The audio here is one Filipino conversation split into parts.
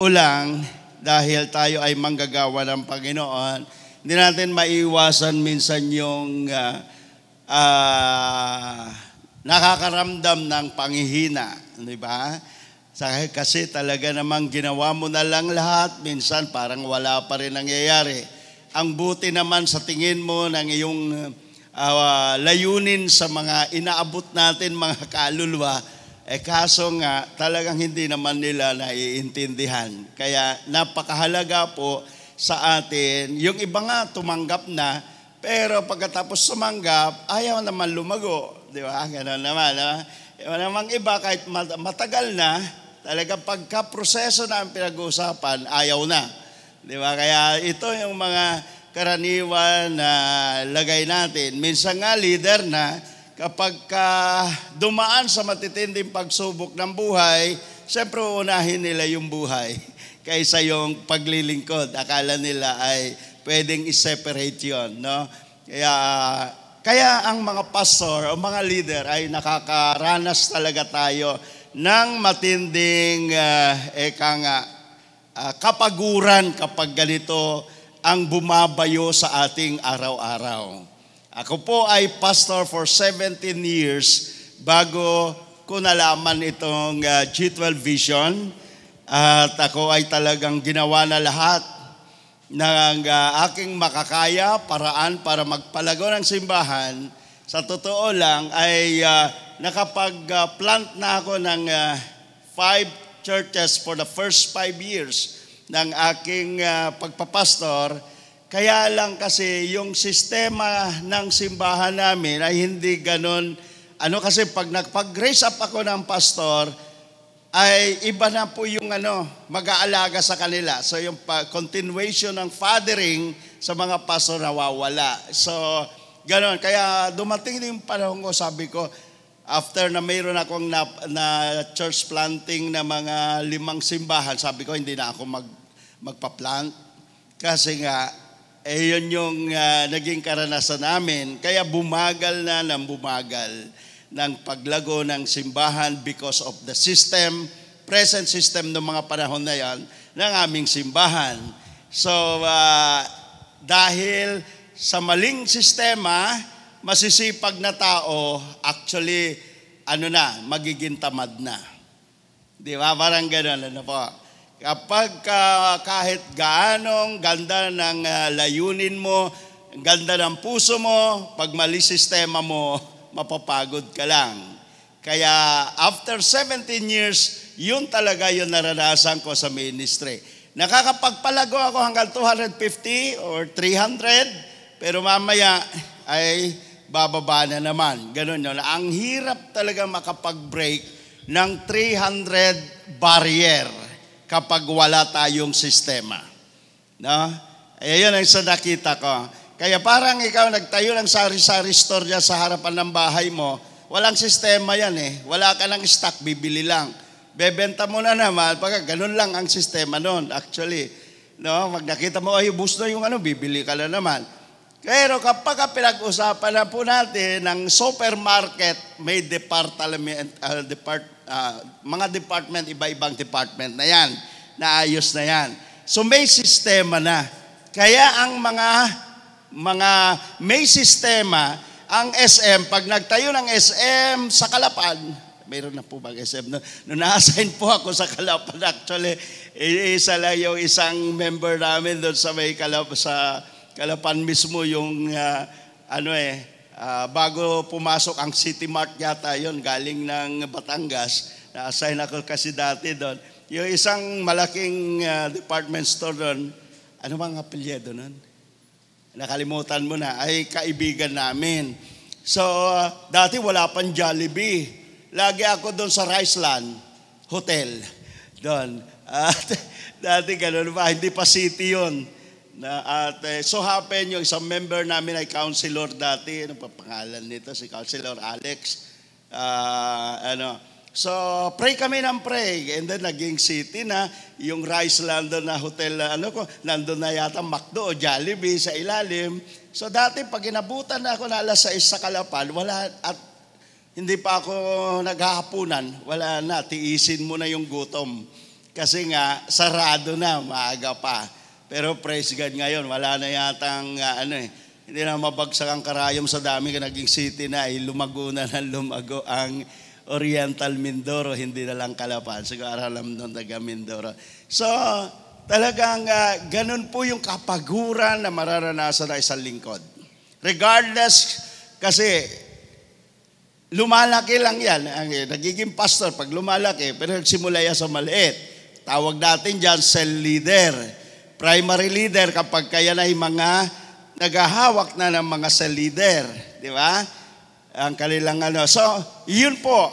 ko lang, dahil tayo ay manggagawa ng Panginoon, hindi natin maiwasan minsan yung nakakaramdam ng panghihina, di ba? Kasi talaga namang ginawa mo na lang lahat, minsan parang wala pa rin nangyayari. Ang buti naman sa tingin mo ng iyong layunin sa mga inaabot natin mga kaluluwa, kaso nga talagang hindi naman nila naiintindihan. Kaya napakahalaga po sa atin, yung iba nga tumanggap na, pero pagkatapos tumanggap, ayaw naman lumago. Di ba? Ganun naman. Namang iba kahit matagal na, talaga pagka-proseso na ang pinag-uusapan, ayaw na. Di ba? Kaya ito yung mga karaniwan na lagay natin. Minsan nga leader na, kapag dumaan sa matitinding pagsubok ng buhay, siyempre unahin nila yung buhay kaysa yung paglilingkod. Akala nila ay pwedeng i-separate yun. No? Kaya ang mga pastor o mga leader ay nakakaranas talaga tayo ng matinding kapaguran kapag ganito ang bumabayo sa ating araw-araw. Ako po ay pastor for 17 years bago ko nalaman itong G12 Vision. At ako ay talagang ginawa na lahat ng aking makakaya, paraan para magpalago ng simbahan. Sa totoo lang ay nakapag-plant na ako ng 5 churches for the first 5 years ng aking pagpapastor. Kaya lang kasi yung sistema ng simbahan namin ay hindi ganon. Kasi pag nagpag-raise up ako ng pastor, ay iba na po yung mag-aalaga sa kanila. So yung continuation ng fathering sa mga pastor nawawala. So ganon. Kaya dumating din yung panahon ko, sabi ko, after na mayroon akong na church planting na mga 5 simbahan, sabi ko hindi na ako magpa-plant. Kasi nga, yun yung naging karanasan namin. Kaya bumagal ng paglago ng simbahan because of the system, present system ng mga panahon na yan, ng aming simbahan. So, dahil sa maling sistema, masisipag na tao, actually, magiging tamad na. Di ba? Parang gano'n, po. Kapag kahit gaanong ganda ng layunin mo, ganda ng puso mo, pag mali sistema mo, mapapagod ka lang. Kaya after 17 years, yun talaga yung naranasan ko sa ministry. Nakakapagpalago ako hanggang 250 or 300, pero mamaya ay bababa na naman. Ganun yun. Ang hirap talaga makapag-break ng 300 barrier kapag wala tayong sistema. No? Ayun ang sa nakita ko. Kaya parang ikaw nagtayo ng sari-sari store dyan sa harapan ng bahay mo, walang sistema yan eh. Wala ka ng stock, bibili lang. Bebenta mo na naman, pagka ganun lang ang sistema nun, actually. No? Pag nakita mo, ay, ubus na yung bibili ka na naman. Pero kapag pinag-usapan na po natin ng supermarket, may mga department, iba-ibang department na yan, naayos na yan. So may sistema na. Kaya ang mga may sistema, ang SM, pag nagtayo ng SM sa Kalapan, mayroon na po bang SM? Nung na-assign po ako sa Kalapan, actually, isa lang yung isang member namin doon sa may Kalapan mismo yung bago pumasok ang City Mart yata yon galing ng Batangas, na-assign ako kasi dati doon. Yung isang malaking department store doon, ano bang apelyido doon? Nakalimutan mo na, ay kaibigan namin. So, dati wala pang Jollibee. Lagi ako doon sa Riceland Hotel. Doon. Dati ganun pa, hindi pa city yun. So happen yung isang member namin ay counselor dati, ano pa pangalan nito, si Counselor Alex. So pray kami ng pray, and then naging city na yung Riceland na hotel na nandun na yata McDo o Jollibee sa ilalim. So dati pag inabutan na ako na alas 6 sa Kalapan, wala, at hindi pa ako naghahapunan, wala na, tiisin mo na yung gutom. Kasi nga, sarado na, maaga pa. Pero praise God ngayon, wala na yatang hindi na mabagsak ang karayom sa dami ka naging city na, lumago na ng lumago ang Oriental Mindoro, hindi na lang Calapan. Siguro alam doon taga Mindoro. So, talagang ganun po yung kapaguran na mararanasan ng isang lingkod. Regardless, kasi lumalaki lang yan. Nagiging pastor pag lumalaki, pero nagsimula yan sa maliit. Tawag natin dyan, cell leader. Primary leader kapag kaya na yung mga naghahawak na ng mga cell leader. Di ba? Ang kanilang So, yun po.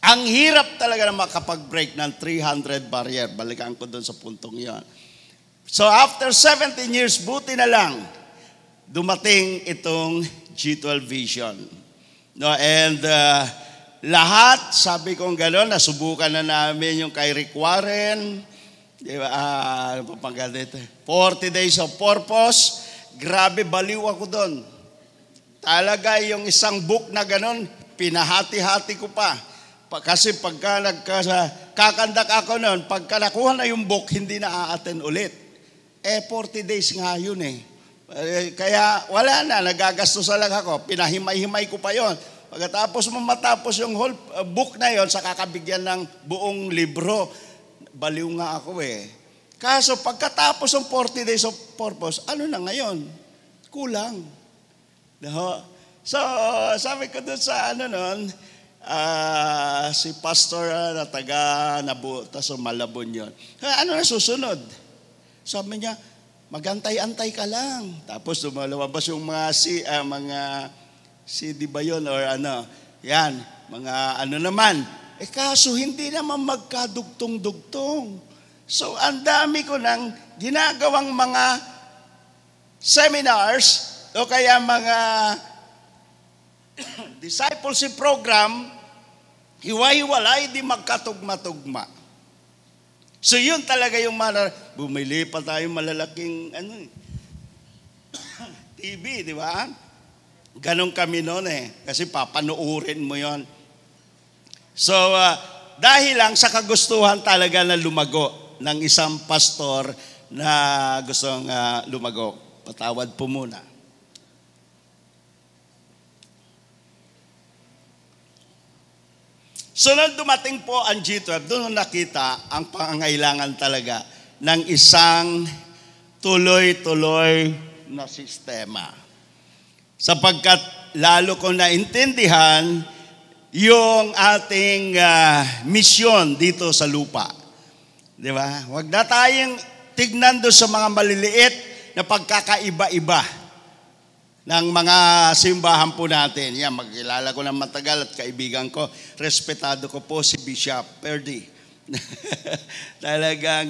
Ang hirap talaga na makapag-break ng 300 barrier. Balikan ko doon sa puntong yun. So, after 17 years, buti na lang, dumating itong G12 Vision. No, and lahat, sabi kong gano'n, nasubukan na namin yung kay Rick Warren, di ba, ano pa pang ganito? 40 Days of Purpose, grabe, baliw ako doon. Talaga yung isang book na gano'n, pinahati-hati ko pa. Kasi pagka kakandak ako noon, pagka nakuha na yung book, hindi na a-attend ulit. 40 days nga yun Kaya wala na, nagagastos lang ako. Pinahimay-himay ko pa yon. Pagkatapos matapos yung whole book na yon, sa kakabigyan ng buong libro, baliw nga ako Kaso pagkatapos ng 40 Days of Purpose, ano na ngayon? Kulang. No? So, sabi ko doon sa si pastor na taga Nabutas o Malabon yun. Ano na susunod? Sabi niya, magantay-antay ka lang. Tapos lumalabas yung mga CD ba yun or yan, mga naman. Kaso hindi naman magkadugtong-dugtong. So, ang dami ko nang ginagawang mga seminars o kaya mga discipleship program, hiwa-hiwalay, di magkatugma-tugma. So, yun talaga yung bumili pa tayo malalaking TV, di ba? Ganon kami noon kasi papanuurin mo yon. So, dahil lang sa kagustuhan talaga na lumago ng isang pastor na gustong lumago. Patawad po muna. So, nung dumating po ang G12, doon nakita ang pangangailangan talaga ng isang tuloy-tuloy na sistema. Sapagkat lalo ko naintindihan yung ating misyon dito sa lupa. Di ba? Huwag na tayong tignan doon sa mga maliliit na pagkakaiba-iba ng mga simbahan po natin. Yan, magkilala ko ng matagal at kaibigan ko. Respetado ko po si Bishop Perdi. Talagang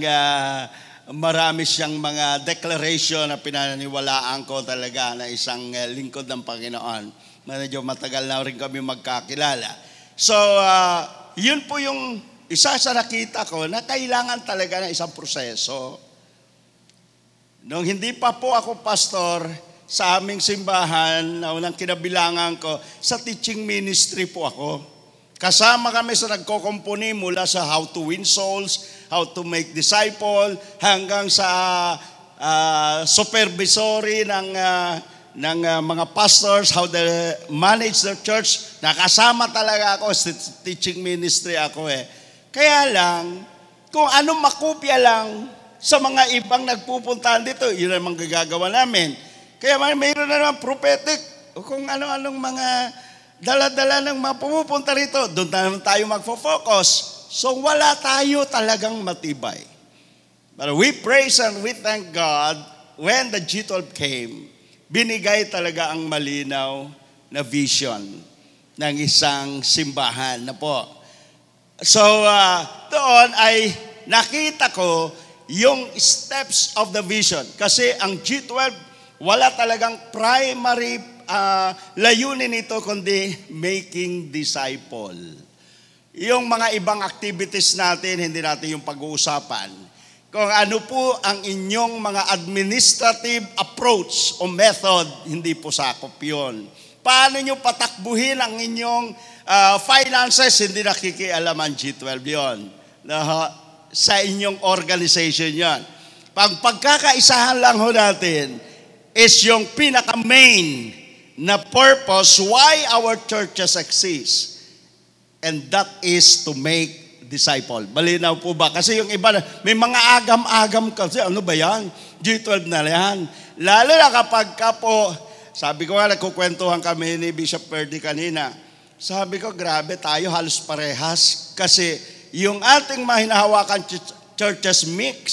marami siyang mga declaration na pinaniniwalaan ko talaga na isang lingkod ng Panginoon. Medyo matagal na rin kami magkakilala. So, yun po yung isa sa nakita ko na kailangan talaga ng isang proseso. Nung hindi pa po ako pastor, sa aming simbahan, na unang kinabilangan ko, sa teaching ministry po ako. Kasama kami sa nagkokompuni mula sa how to win souls, how to make disciple, hanggang sa supervisory ng mga pastors, how they manage their church. Nakasama talaga ako sa teaching ministry ako Kaya lang, kung anong makopya lang sa mga ibang nagpupuntahan dito, yun ang gagagawa namin. Kaya mayroon na naman prophetic, kung ano-anong mga dala-dala ng mga pumupunta rito, doon na naman tayo magfo-focus. So wala tayo talagang matibay. But we praise and we thank God when the G12 came, binigay talaga ang malinaw na vision ng isang simbahan na po. So doon ay nakita ko yung steps of the vision. Kasi ang G12, wala talagang primary layunin nito kundi making disciple. Yung mga ibang activities natin, hindi natin yung pag-uusapan. Kung ano po ang inyong mga administrative approach o method, hindi po sakop yun. Paano nyo patakbuhin ang inyong finances, hindi nakikialam ang G12 yun. sa inyong organization yan. Pagkakaisahan lang ho natin is yung pinaka-main na purpose why our churches exist. And that is to make disciple. Malinaw po ba? Kasi yung iba, may mga agam-agam kasi, ano ba yan? G12 na yan. Lalo na kapag ka po, sabi ko nga, nagkukwentuhan kami ni Bishop Perdy kanina. Sabi ko, grabe tayo, halos parehas. Kasi yung ating mahinahawakan churches mix.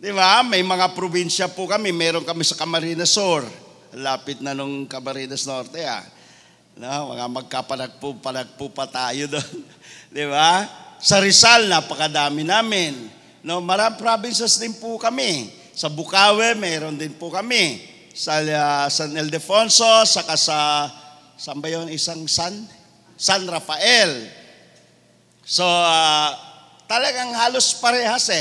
Di ba? May mga probinsya po kami. Meron kami sa Camarines Sur. Lapit na nung Camarines Norte, No, mga magkapanagpo pa tayo doon. Di ba? Sa Rizal, napakadami namin. No, maraming provinces din po kami. Sa Bukawi, meron din po kami. Sa San Ildefonso, saka saan ba yun? Isang San Rafael. So, talagang halos parehas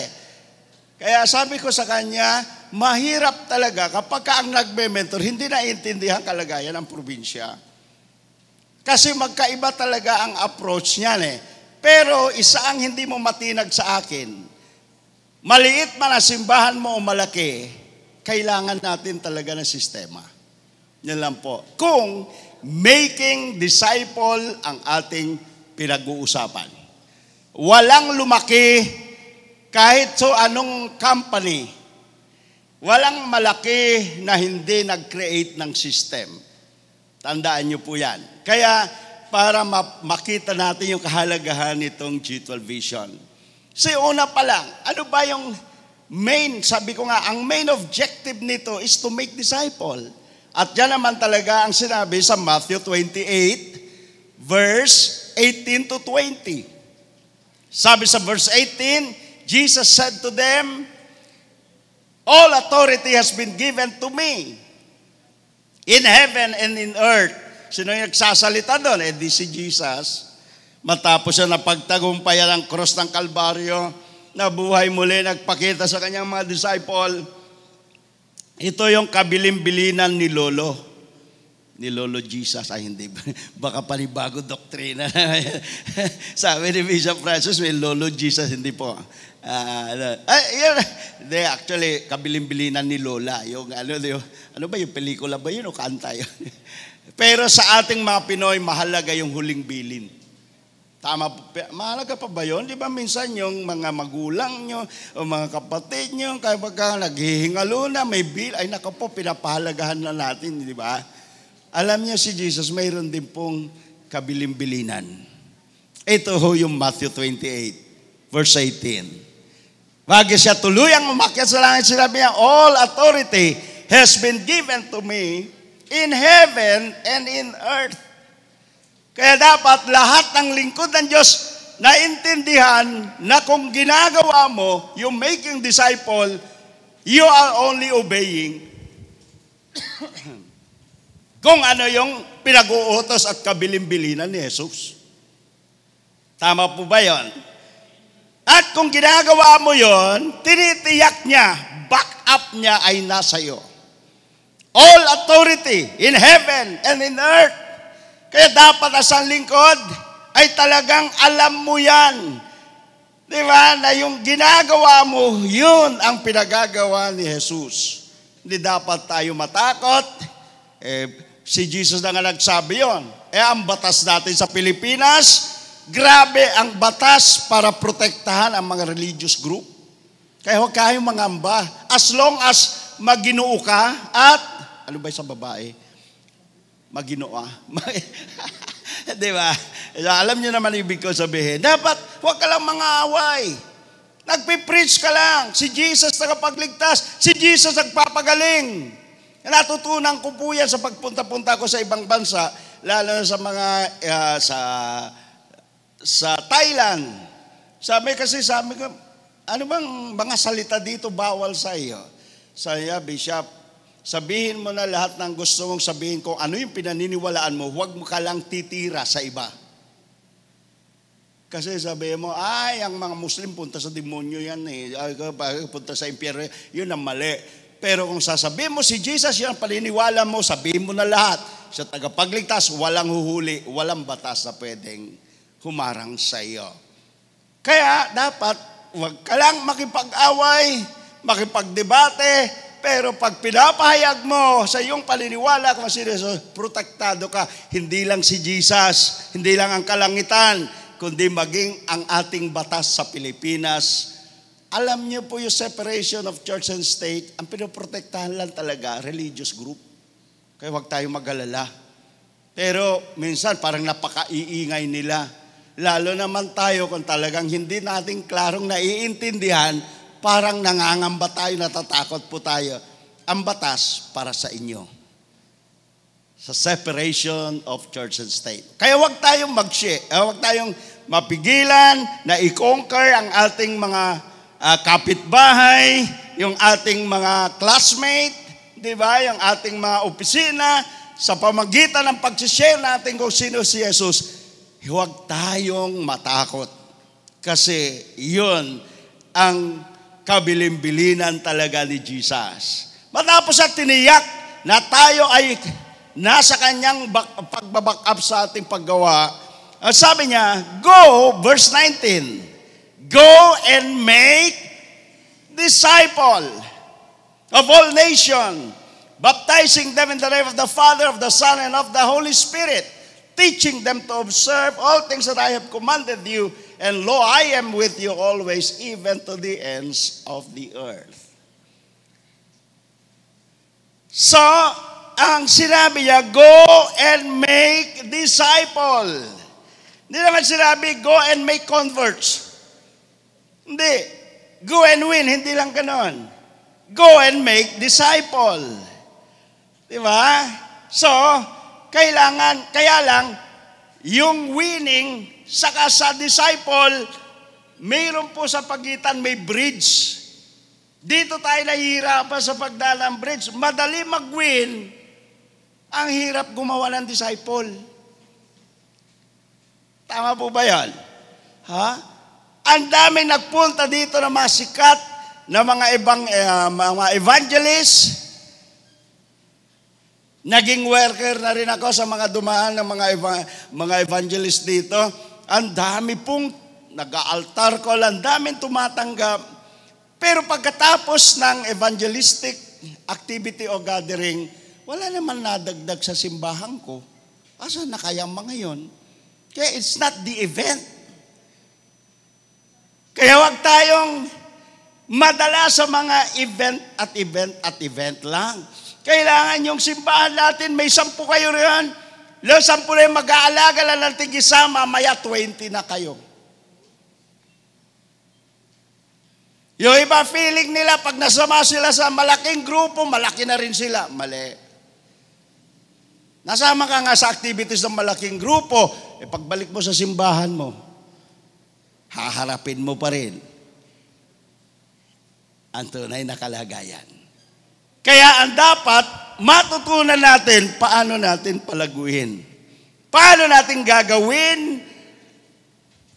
Kaya sabi ko sa kanya, mahirap talaga kapag ang nagme-mentor, hindi naiintindihan kalagayan ng probinsya. Kasi magkaiba talaga ang approach niyan Pero isa ang hindi mo matinag sa akin. Maliit man ang simbahan mo o malaki, kailangan natin talaga ng sistema. Yan lang po. Kung making disciple ang ating pinag-uusapan. Walang lumaki kahit so anong company. Walang malaki na hindi nag-create ng system. Tandaan niyo po yan. Kaya para makita natin yung kahalagahan nitong G12 Vision. So una pa lang, ano ba yung main, sabi ko nga, ang main objective nito is to make disciple. At yan naman talaga ang sinabi sa Matthew 28, verse 18 to 20. Sabi sa verse 18, Jesus said to them, all authority has been given to me in heaven and in earth. Sino yung nagsasalita doon? Di si Jesus. Matapos siya napagtagumpayan ang cross ng Kalbaryo, nabuhay muli, nagpakita sa kanyang mga disciple. Ito yung kabilin-bilinan ni Lolo. Ni Lolo Jesus. Ay, hindi. Baka panibago doktrina. Sabi ni Bishop Francis, may Lolo Jesus. Hindi po. Actually, kabilin-bilinan ni Lola. Yung ano ba yung pelikula ba yun o kanta yun? Pero sa ating mga Pinoy, mahalaga yung huling bilin. Tama po, mahalaga pa ba yun? Di ba minsan yung mga magulang nyo o mga kapatid nyo, kapag naghihingalo na, may bill, ay naka po, pinapahalagahan na natin, di ba? Alam niyo si Jesus, mayroon din pong kabilin-bilinan. Ito ho yung Matthew 28, verse 18. Bago siya tuluyang umakyat sa langit, sinabi niya, all authority has been given to me in heaven and in earth. Kaya dapat lahat ng lingkod ng Diyos naintindihan na kung ginagawa mo yung making disciple, you are only obeying kung ano yung pinag-uutos at kabilin-bilinan ni Jesus. Tama po ba yon? At kung ginagawa mo yon, tinitiyak niya, back up niya ay nasa iyo. All authority in heaven and in earth. Kaya dapat asang lingkod ay talagang alam mo yan. Di ba? Na yung ginagawa mo, yun ang pinagagawa ni Jesus. Hindi dapat tayo matakot. Si Jesus na nga nagsabi yun. Ang batas natin sa Pilipinas, grabe ang batas para protektahan ang mga religious group. Kaya huwag kayong mangamba. As long as maginoo ka at, ano ba sa babae? Maginoo. Di ba? Alam niyo naman ibig ko sabihin. Dapat huwag ka lang mang-aaway. Nagpipreach ka lang. Si Jesus nagpapagligtas. Si Jesus nagpapagaling. Natutunan ko po yan sa pagpunta-punta ko sa ibang bansa, lalo na sa mga sa Thailand. Sabi ko, ano bang mga salita dito bawal sa iyo? Saya, Bishop, sabihin mo na lahat ng gusto mong sabihin kung ano yung pinaniniwalaan mo, huwag mo ka lang titira sa iba. Kasi sabihin mo, ang mga Muslim punta sa demonyo yan punta sa impyerno, yun ang mali. Pero kung sasabihin mo si Jesus, yan ang paniniwala mo, sabihin mo na lahat. Sa tagapagligtas, walang huhuli, walang batas na pwedeng humarang sa iyo. Kaya dapat huwag ka lang makipag-away, makipagdebate, pero pag pinapahayag mo sa iyong paniniwala kung sino Jesus, protektado ka. Hindi lang si Jesus, hindi lang ang kalangitan, kundi maging ang ating batas sa Pilipinas. Alam niyo po yung separation of church and state, ang pinoprotektahan lang talaga, religious group. Kaya huwag tayong mag-alala. Pero minsan parang napaka-iingay nila. Lalo naman tayo kung talagang hindi natin klarong naiintindihan, parang nangangamba tayo, natatakot po tayo. Ang batas para sa inyo. Sa separation of church and state. Kaya huwag tayong huwag tayong mapigilan na i-conquer ang ating mga kapitbahay, yung ating mga classmate, di ba? Yung ating mga opisina, sa pamagitan ng pag-share natin kung sino si Jesus, huwag tayong matakot. Kasi yun ang kabilin-bilinan talaga ni Jesus. Matapos at tiniyak na tayo ay nasa kanyang pagbaback up sa ating paggawa, sabi niya, go, verse 19, go and make disciple of all nations, baptizing them in the name of the Father, of the Son, and of the Holy Spirit, teaching them to observe all things that I have commanded you, and lo, I am with you always, even to the ends of the earth. So, ang sinabi niya, go and make disciple. Hindi naman sinabi, go and make converts. Hindi. Go and win, hindi lang ganon. Go and make disciple. Diba? So, kaya lang, yung winning, saka sa disciple, mayroon po sa pagitan, may bridge. Dito tayo nahihirapan sa pagdala ng bridge. Madali mag-win, ang hirap gumawa ng disciple. Tama po ba yan? Ha? Ang dami nagpunta dito na mga sikat na mga evangelists. Naging worker na rin ako sa mga dumaan ng mga evangelist dito. Ang dami pong nag-aaltar call, ang daming tumatanggap. Pero pagkatapos ng evangelistic activity o gathering, wala naman nadagdag sa simbahan ko. Asa na kaya mga yun? Kaya it's not the event. Kaya huwag tayong madala sa mga event lang. Kailangan yung simbahan natin, may 10 kayo riyan. 10 na yung mag-aalaga lang ng tig-isa, mamaya 20 na kayo. Yung iba feeling nila, pag nasama sila sa malaking grupo, malaki na rin sila. Mali. Nasama ka nga sa activities ng malaking grupo, pagbalik mo sa simbahan mo, haharapin mo pa rin ang tunay na kalagayan. Kaya ang dapat matutunan natin paano natin palaguin. Paano natin gagawin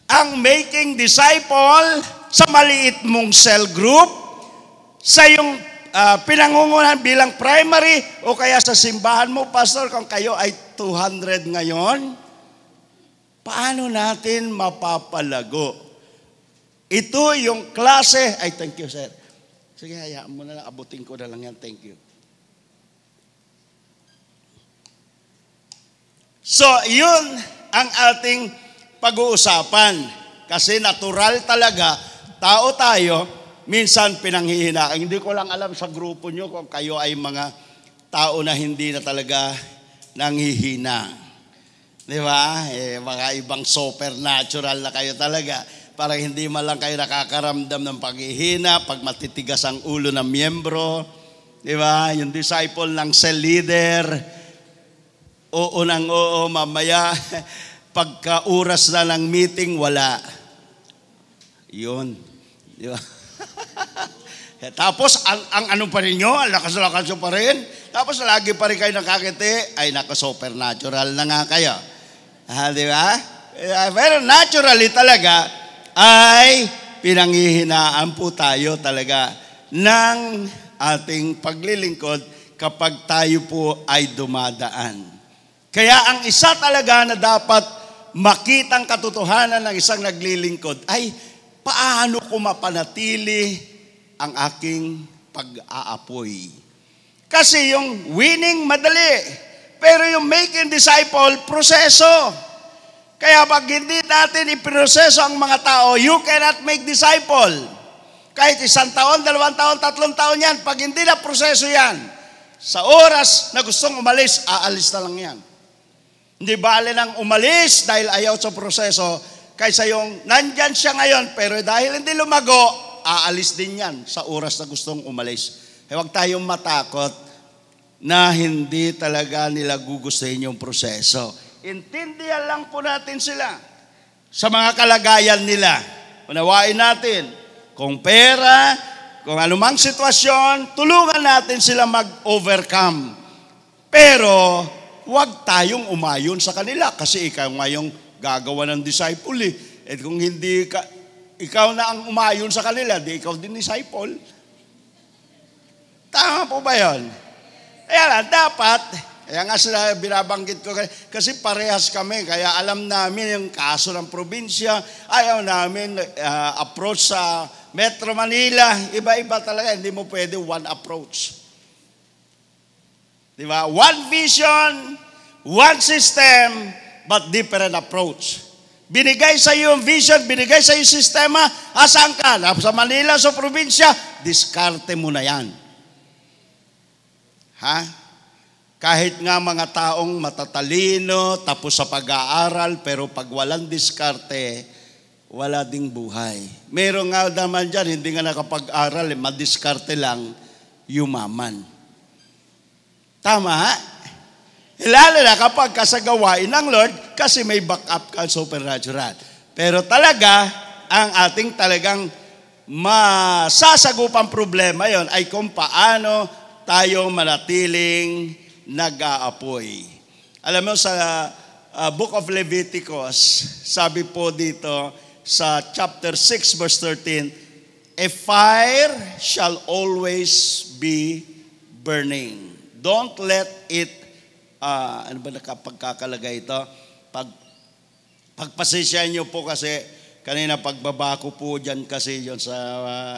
ang making disciple sa maliit mong cell group, sa iyong pinangungunan bilang primary o kaya sa simbahan mo, pastor, kung kayo ay 200 ngayon, paano natin mapapalago? Ito yung klase, ay thank you sir. Sige, hayaan mo na lang, abutin ko na lang yan, thank you. So, yun ang ating pag-uusapan. Kasi natural talaga, tao tayo, minsan pinanghihinaan. Hindi ko lang alam sa grupo nyo kung kayo ay mga tao na hindi na talaga nanghihina. Di ba? Mga ibang supernatural na kayo talaga. Parang hindi man lang kayo nakakaramdam ng paghihina, pag matitigas ang ulo ng miyembro. Di ba? Yung disciple ng cell leader, oo nang oo, mamaya, pagka oras na ng meeting, wala. Yun. Di ba? Tapos, ang ano pa rin nyo, ang lakas-lakas pa rin. Tapos, lagi pa rin kayo nakakiti, ay supernatural na nga kayo. Di ba? Pero naturally talaga, ay pinanghihinaan po tayo talaga ng ating paglilingkod kapag tayo po ay dumadaan. Kaya ang isa talaga na dapat makitang katotohanan ng isang naglilingkod ay paano ko mapanatili ang aking pag-aapoy? Kasi yung winning, madali. Pero yung making disciple, proseso. Kaya pag hindi natin iproseso ang mga tao, you cannot make disciple. Kahit 1 taon, 2 taon, 3 taon yan, pag hindi na proseso yan, sa oras na gustong umalis, aalis na lang yan. Hindi bale nang umalis dahil ayaw sa proseso, kaysa yung nandyan siya ngayon, pero dahil hindi lumago, aalis din yan sa oras na gustong umalis. Huwag tayong matakot na hindi talaga nila gugustuhin yung proseso. Intindihan lang po natin sila sa mga kalagayan nila. Unawain natin, kung pera, kung anumang sitwasyon, tulungan natin sila mag-overcome. Pero, huwag tayong umayon sa kanila kasi ikaw ngayong gagawa ng disciple eh. At kung hindi ka, ikaw na ang umayon sa kanila, di ikaw din disciple. Tama po ba yun? Kaya lang, dapat, kaya nga sila binabanggit ko, kasi parehas kami, kaya alam namin yung kaso ng probinsya, ayaw namin approach sa Metro Manila, iba-iba talaga, hindi mo pwede one approach. Diba? One vision, one system, but different approach. Binigay sa iyo yung vision, binigay sa iyo yung sistema, asan ka? Sa Manila, sa probinsya, diskarte mo na yan. Ha? Kahit nga mga taong matatalino, tapos sa pag-aaral, pero pag walang diskarte, wala ding buhay. Meron nga naman dyan, hindi nga nakapag-aral, madiskarte lang, yumaman. Tama? Lalo na kapag kasagawain ng Lord, kasi may backup ka supernatural. Pero talaga, ang ating talagang masasagupang problema yon ay kung paano tayo manatiling nag-aapoy. Alam mo sa Book of Leviticus, sabi po dito sa chapter 6 verse 13, a fire shall always be burning. Don't let it, ano ba nakapagkakalagay ito? Pagpasensyahan nyo po kasi kanina pagbaba ko po dyan kasi yun sa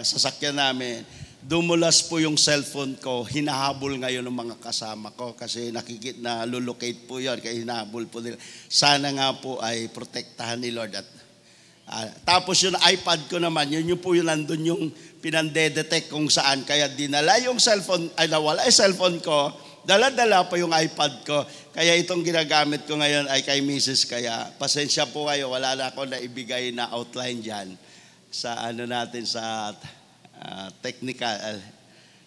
sasakyan namin, dumulas po yung cellphone ko, hinahabol ngayon ng mga kasama ko kasi na lulocate po yun, kaya hinahabol po nila. Sana nga po ay protektahan ni Lord. At tapos yung iPad ko naman, yun po yung nandun yung pinande-detect kung saan, kaya dinala yung cellphone, ay nawala yung cellphone ko, dala-dala pa yung iPad ko. Kaya itong ginagamit ko ngayon ay kay Mrs. Kaya pasensya po kayo, wala na ako na ibigay na outline dyan sa ano natin, sa technical,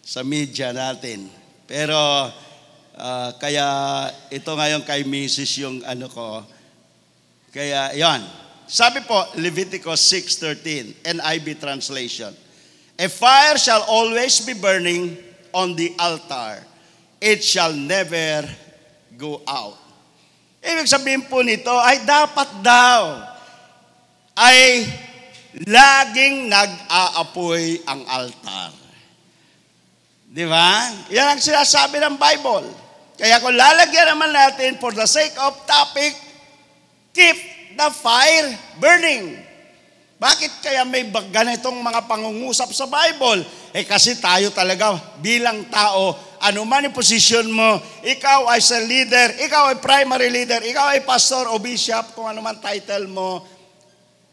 sa media natin. Pero kaya ito ngayon kay Mrs. yung ano ko. Kaya yon. Sabi po, Leviticus 6:13, NIV translation. A fire shall always be burning on the altar. It shall never go out. Ibig sabihin po nito ay dapat daw ay laging nag-aapoy ang altar. Di ba? Yan ang sinasabi ng Bible. Kaya kung lalagyan naman natin for the sake of topic, keep the fire burning. Bakit kaya may ganitong mga pangungusap sa Bible? Kasi tayo talaga bilang tao, ano man yung position mo, ikaw ay sa leader, ikaw ay primary leader, ikaw ay pastor o bishop, kung ano man title mo,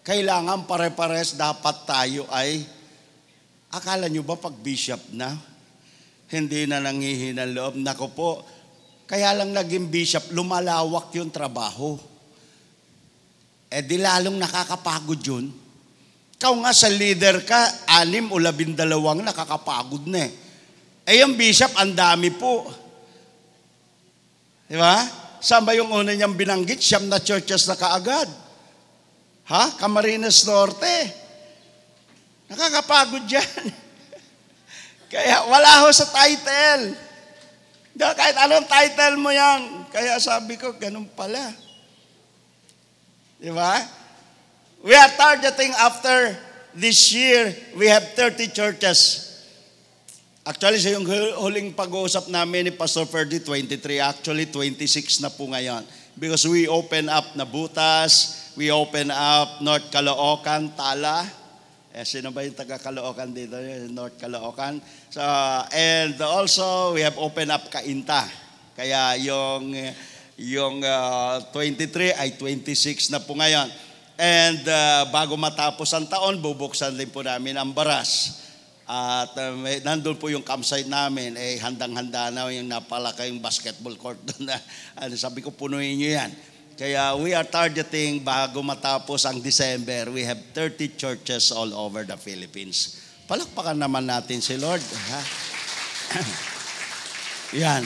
kailangan pare-pares dapat tayo ay, akala nyo ba pag bishop na, hindi na nanghihina loob? Nako po, kaya lang naging bishop, lumalawak yung trabaho. Di lalong nakakapagod yun. Ikaw nga sa leader ka, 6 o 12 nakakapagod na yung bishop, ang dami po. Di ba? Saan ba yung una niyang binanggit? 9 na churches na kaagad. Camarines Norte. Nakakapagod yan. Kaya wala ho sa title. Kahit anong title mo yan. Kaya sabi ko, ganun pala. Di ba? We are targeting after this year, we have 30 churches. Actually, sa yung huling pag-uusap namin ni Pastor Ferdy, 23. Actually, 26 na po ngayon. Because we open up Nabutas, we open up North Caloocan, Tala, Sino ba yung taga Caloocan dito? North Caloocan. So, and also, we have opened up Cainta. Kaya yung 23 ay 26 na po ngayon. And bago matapos ang taon, bubuksan din po namin ang Baras. At nandun po yung campsite namin, handang-handa na yung napalakayong basketball court doon. Sabi ko, punuin nyo yan. Kaya we are targeting bago matapos ang December, we have 30 churches all over the Philippines. Palakpakan naman natin si Lord. Ha? Yan.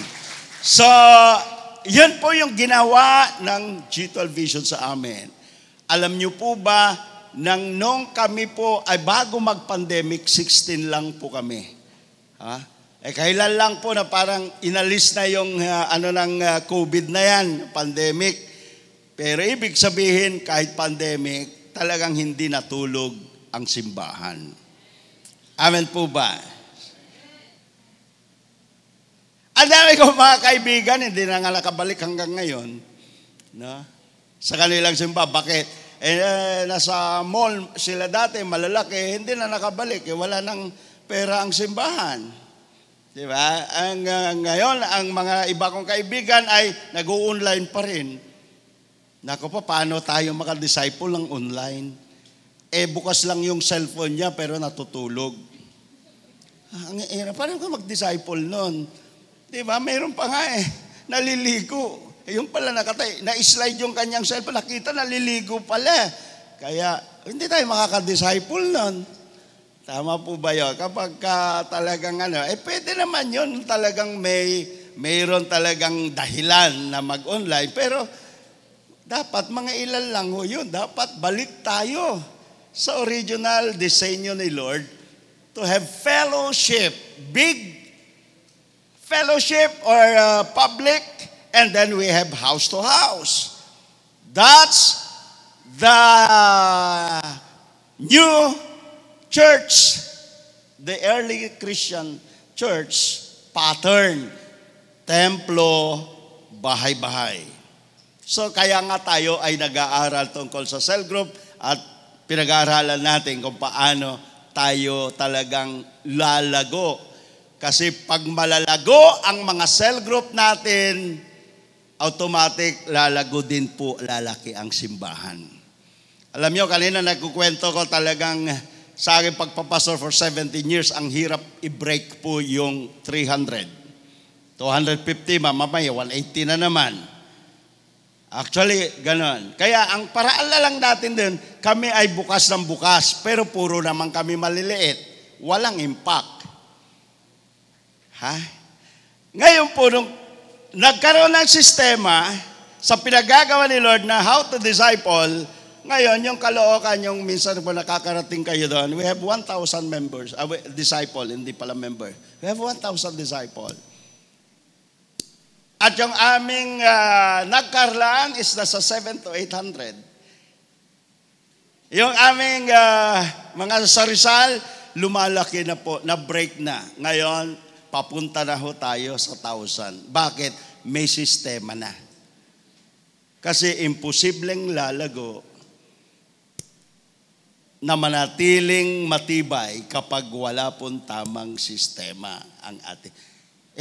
So, yan po yung ginawa ng G12 Vision sa amin. Alam niyo po ba, nung kami po ay bago mag-pandemic, 16 lang po kami. Ha? Kailan lang po na parang inalis na yung COVID na yan, pandemic. Pero ibig sabihin, kahit pandemic, talagang hindi natulog ang simbahan. Amen po ba? Ang dami ko mga kaibigan, hindi na nga nakabalik hanggang ngayon. No? Sa kanilang simbahan. Bakit? Nasa mall sila dati, malalaki, hindi na nakabalik. Wala nang pera ang simbahan. Diba? Ngayon, ang mga iba kong kaibigan ay nag-online pa rin. Nako pa, paano tayo makadisciple ng online? Bukas lang yung cellphone niya pero natutulog. Paano ka mag-disciple nun? Diba? Mayroon pa nga naliligo. Yung pala nakatay, na-slide yung kanyang cellphone, nakita naliligo pala. Kaya hindi tayo makaka-disciple nun. Tama po ba yun? Kapag talagang pwede naman yun talagang mayroon talagang dahilan na mag-online. Pero dapat mga ilan lang ho yun. Dapat balik tayo sa original disenyo ni Lord to have fellowship, big fellowship or public, and then we have house to house. That's the new church, the early Christian church pattern, templo, bahay-bahay. So kaya nga tayo ay nag-aaral tungkol sa cell group at pinag-aaralan natin kung paano tayo talagang lalago. Kasi pag malalago ang mga cell group natin, automatic lalago din po, lalaki ang simbahan. Alam nyo, kanina nagkukwento ko talagang sa aking pagpapastor for 17 years, ang hirap i-break po yung 300. 250, mamaya 180 na naman. Actually, ganon. Kaya ang paraan na lang natin din, kami ay bukas ng bukas, pero puro naman kami maliliit. Walang impact. Ha? Ngayon po, nung nagkaroon ng sistema sa pinagagawa ni Lord na how to disciple, ngayon, yung Caloocan, yung minsan po nakakarating kayo doon, we have 1,000 members, disciple, hindi pala member. We have 1,000 disciple. At yung aming nagkarlaan is nasa 700 to 800. Yung aming mga sa Rizal, lumalaki na po, na-break na. Ngayon, papunta na ho tayo sa 1,000. Bakit? May sistema na. Kasi imposibleng lalago na manatiling matibay kapag wala pong tamang sistema ang ating.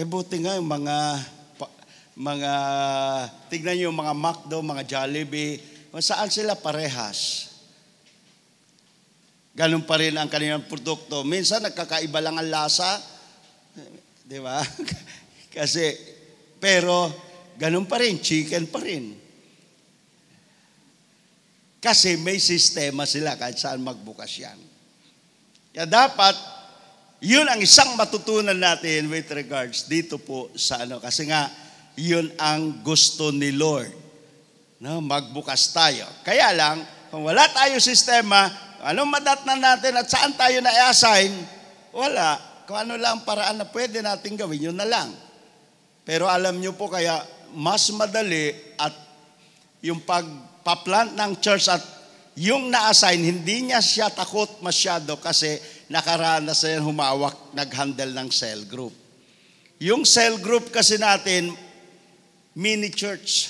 Buti nga yung mga tignan niyo yung mga McDo, mga Jollibee, saan sila parehas. Ganun pa rin ang kanilang produkto. Minsan nagkakaiba lang ang lasa, di ba? Kasi, pero ganun pa rin, chicken pa rin. Kasi may sistema sila kahit saan magbukas yan. Kaya dapat, yun ang isang matutunan natin with regards dito po sa kasi nga, yun ang gusto ni Lord. No, magbukas tayo. Kaya lang, kung wala tayo sistema, anong madatnan natin at saan tayo na-assign, wala. Kung ano lang paraan na pwede natin gawin, yun na lang. Pero alam nyo po kaya, mas madali at yung pagpa-plant ng church at yung na-assign, hindi niya siya takot masyado kasi nakaranas na yan humawak, nag-handle ng cell group. Yung cell group kasi natin, mini church.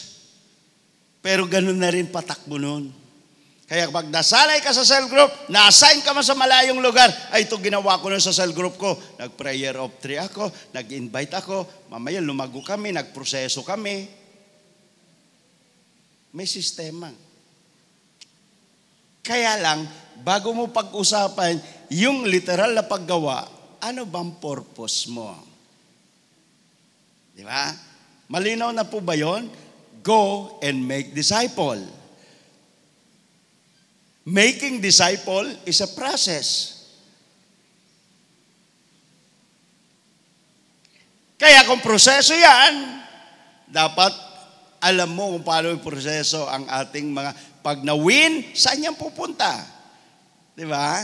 Pero ganun na rin patakbo nun. Kaya pag nasanay ka sa cell group, na-assign ka man sa malayong lugar, ay ito ginawa ko nun sa cell group ko. Nag-prayer of 3 ako, nag-invite ako, mamaya lumago kami, nagproseso kami. May sistema. Kaya lang, bago mo pag-usapan yung literal na paggawa, ano bang purpose mo? Di ba? Malinaw na po ba yun? Go and make disciple. Making disciple is a process. Kaya kung proseso yan, dapat alam mo kung paano yung proseso ang ating mga, pag na-win, saan yan pupunta? Di ba?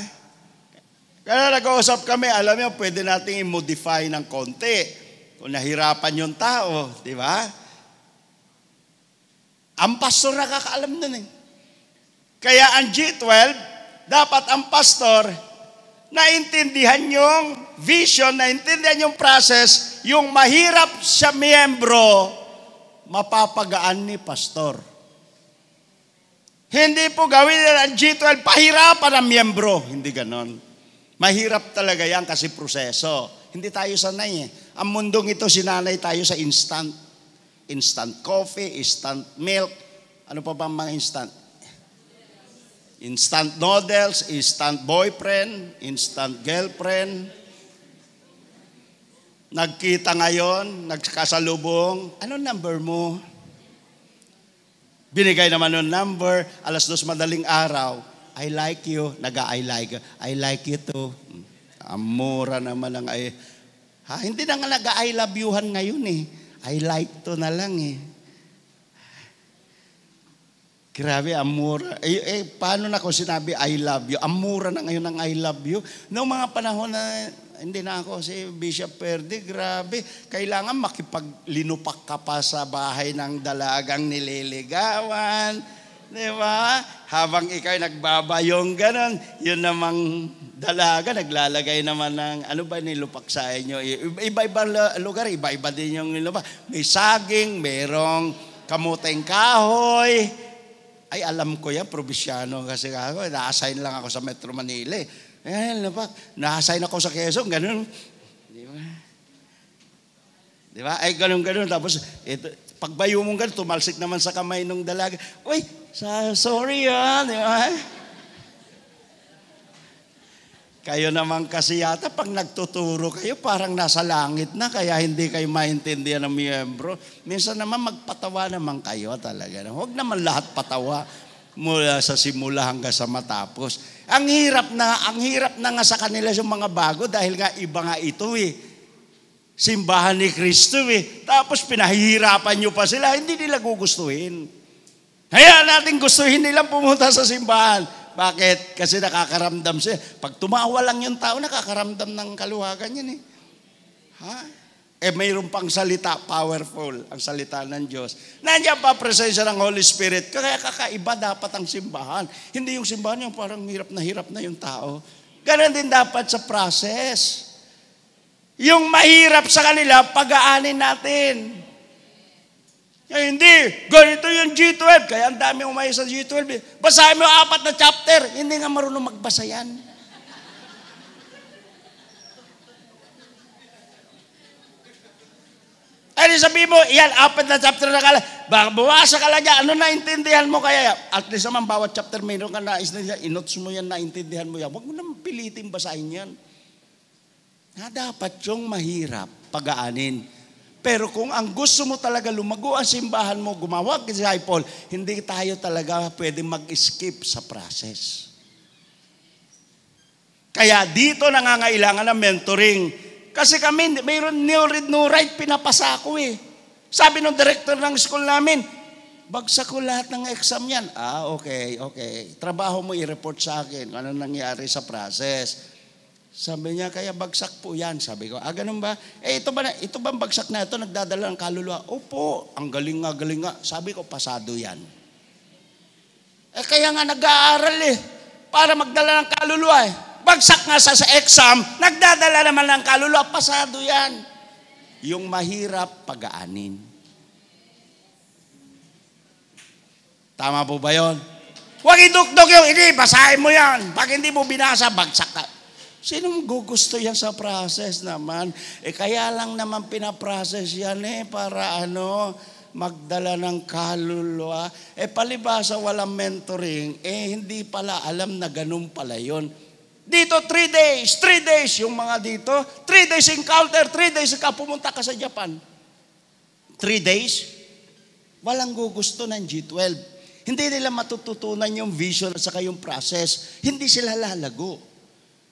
Kaya nag-uusap kami, alam niyo, pwede natin i-modify ng konti. Kung nahirapan yung tao, di ba? Ang pastor nakakaalam nun eh. Kaya ang G12, dapat ang pastor, naintindihan yung vision, naintindihan yung process, yung mahirap sa miyembro, mapapagaan ni pastor. Hindi po gawin ang G12, pahirapan ang miyembro. Hindi ganon. Mahirap talaga yan kasi proseso. Hindi tayo sanay eh. Ang mundong ito, sinanay tayo sa instant. Instant coffee, instant milk. Ano pa ba mga instant? Instant noodles, instant boyfriend, instant girlfriend. Nagkita ngayon, nagkasalubong. Ano number mo? Binigay naman yung number, 2:00 madaling araw. I like you. I like you too. Amura naman ang hindi na nga nag-I love youhan ngayon eh. I like to na lang eh. Grabe, amura. Paano na kung sinabi I love you? Amura na ngayon ang I love you. Noong mga panahon na hindi na ako si Bishop Perdi, grabe. Kailangan makipaglinupak ka pa sa bahay ng dalagang nililigawan. Di ba? Habang ikaw nagbabayong ganon, yun namang dalaga, naglalagay naman ng, ano ba nilupak sa inyo? Iba-iba lugar, iba-iba din yung nilupak. May saging, merong kamuteng kahoy. Ay, alam ko yan, probinsyano kasi ako. Na-assign lang ako sa Metro Manila. Na-assign ako sa Quezon, ganun. Di ba? Di ba? Ay, ganun. Tapos, pagbayo mong ganun, tumalsik naman sa kamay ng dalaga. Uy, sorry di ba? Kayo naman kasi yata, pag nagtuturo kayo, parang nasa langit na, kaya hindi kayo maintindihan ng miyembro. Minsan naman, magpatawa naman kayo talaga. Huwag naman lahat patawa mula sa simula hanggang sa matapos. Ang hirap na nga sa kanila yung mga bago dahil nga iba nga ito eh. Simbahan ni Kristo eh. Tapos pinahihirapan nyo pa sila, hindi nila gugustuhin. Kaya natin gustuhin nilang pumunta sa simbahan. Bakit? Kasi nakakaramdam siya. Pag tumawa lang yung tao, nakakaramdam ng kaluwagan yan eh. Mayroon pang salita, powerful, ang salita ng Diyos. Nandiyan pa presensya ng Holy Spirit. Kaya kakaiba dapat ang simbahan. Hindi yung simbahan yung parang hirap na yung tao. Ganon din dapat sa process. Yung mahirap sa kanila, pag-aanin natin. Hindi, ganito yung G12. Kaya ang dami umay sa G12. Basahin mo 4 na chapter. Hindi nga marunong magbasa yan. Ay, sabihin mo, yan, 4 na chapter na kala. Baka buwasa ka lang yan. Ano naintindihan mo kaya? At least naman, bawat chapter mayroon ka na, inots mo yan, naintindihan mo yan. Huwag mo naman pilitin basahin yan. Dapat yung mahirap, pag-aanin. Pero kung ang gusto mo talaga lumago ang simbahan mo, gumawa ng disciple, hindi tayo talaga pwede mag-skip sa process. Kaya dito nangangailangan ng mentoring. Kasi kami, mayroon no read, no write, pinapasa ko eh. Sabi ng director ng school namin, bagsak ko lahat ng exam yan. Okay. Trabaho mo i-report sa akin kung ano nangyari sa process. Sabi niya, kaya bagsak po yan. Sabi ko, ganun ba? Ito ba bagsak na ito, nagdadala ng kaluluwa? Opo, ang galing nga. Sabi ko, pasado yan. Kaya nga nag-aaral para magdala ng kaluluwa Bagsak nga sa exam, nagdadala naman ng kaluluwa, pasado yan. Yung mahirap, pag-aanin. Tama po ba yun? Huwag idukdok yung, hindi, basahin mo yan. Pag hindi mo binasa, bagsak ka. Sinong gugusto yan sa process naman? Kaya lang naman pinaprocess yan para magdala ng kaluluwa. Palibasa walang mentoring, hindi pala alam na ganun pala yun. Dito, 3 days, yung mga dito, 3 days encounter, 3 days ka pumunta ka sa Japan. 3 days? Walang gugusto ng G12. Hindi nila matututunan yung vision at saka yung process. Hindi sila lalago.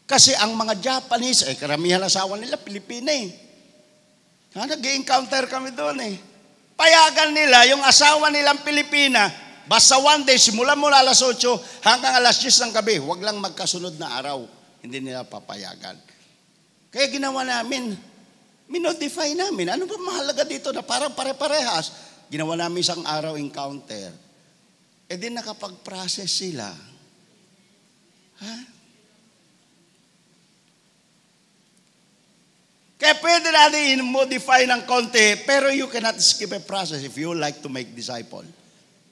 Kasi ang mga Japanese, karamihan asawa nila, Pilipina nag-encounter kami doon Payagan nila, yung asawa nilang Pilipina, basta 1 day, simula mula alas 8 hanggang alas 10 ng gabi, huwag lang magkasunod na araw. Hindi nila papayagan. Kaya ginawa namin, minodify namin. Ano ba mahalaga dito na parang pare-parehas? Ginawa namin isang araw encounter. Di nakapag-process sila. Kaya pwede natin i-modify ng konti, pero you cannot skip a process if you like to make disciple.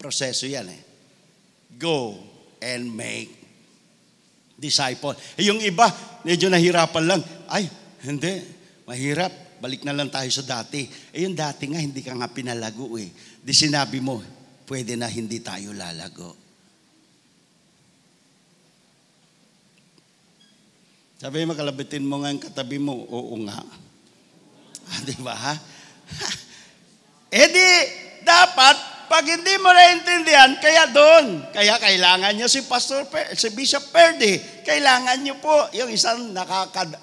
Proseso yan Go and make disciple. Yung iba, medyo nahirapan lang. Ay, hindi. Mahirap. Balik na lang tayo sa dati. Yung dati nga, hindi ka nga pinalago Di sinabi mo, pwede na hindi tayo lalago. Sabi mo, kalabitin mo nga ang katabi mo, oo nga. Di ba dapat, pag hindi mo naintindihan, kaya doon. Kaya kailangan nyo si Bishop Perdi. Kailangan nyo po yung isang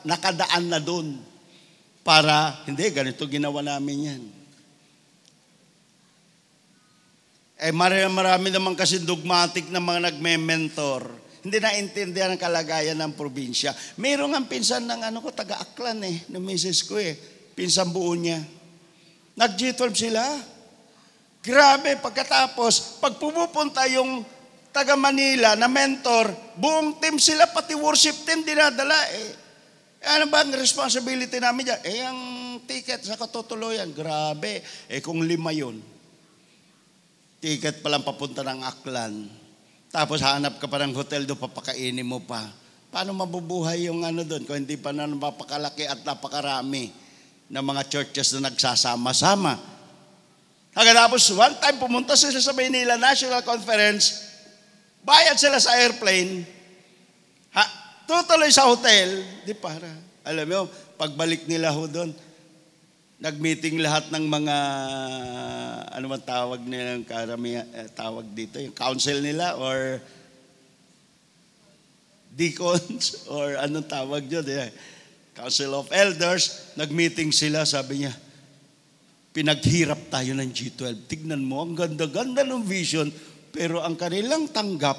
nakadaan na doon. Para, hindi, ganito ginawa namin yan. Marami naman kasi dogmatic na mga nagme-mentor. Hindi naintindihan ang kalagayan ng probinsya. Mayroong ang pinsan ng taga-Aklan ng misis ko Pinsan buo niya. Nag-G12 sila. Grabe, pagkatapos, pag pumupunta yung taga Manila na mentor, buong team sila, pati worship team dinadala Ano ba ang responsibility namin dyan? Ang ticket sa katutuloyan, grabe. Kung 5 yun. Ticket pa lang papunta ng Aklan. Tapos hanap ka pa ng hotel doon, papakainin mo pa. Paano mabubuhay yung doon kung hindi pa na napakalaki at napakarami ng mga churches na nagsasama-sama? Tapos one time pumunta sila sa Manila National Conference, bayad sila sa airplane, tutuloy sa hotel, di para. Alam mo, pagbalik nila doon, nag-meeting lahat ng mga, ano man tawag nilang tawag dito, yung council nila or deacons or anong tawag yun, Council of Elders, nag-meeting sila, sabi niya, pinaghirap tayo ng G12. Tignan mo, ang ganda-ganda ng vision, pero ang kanilang tanggap,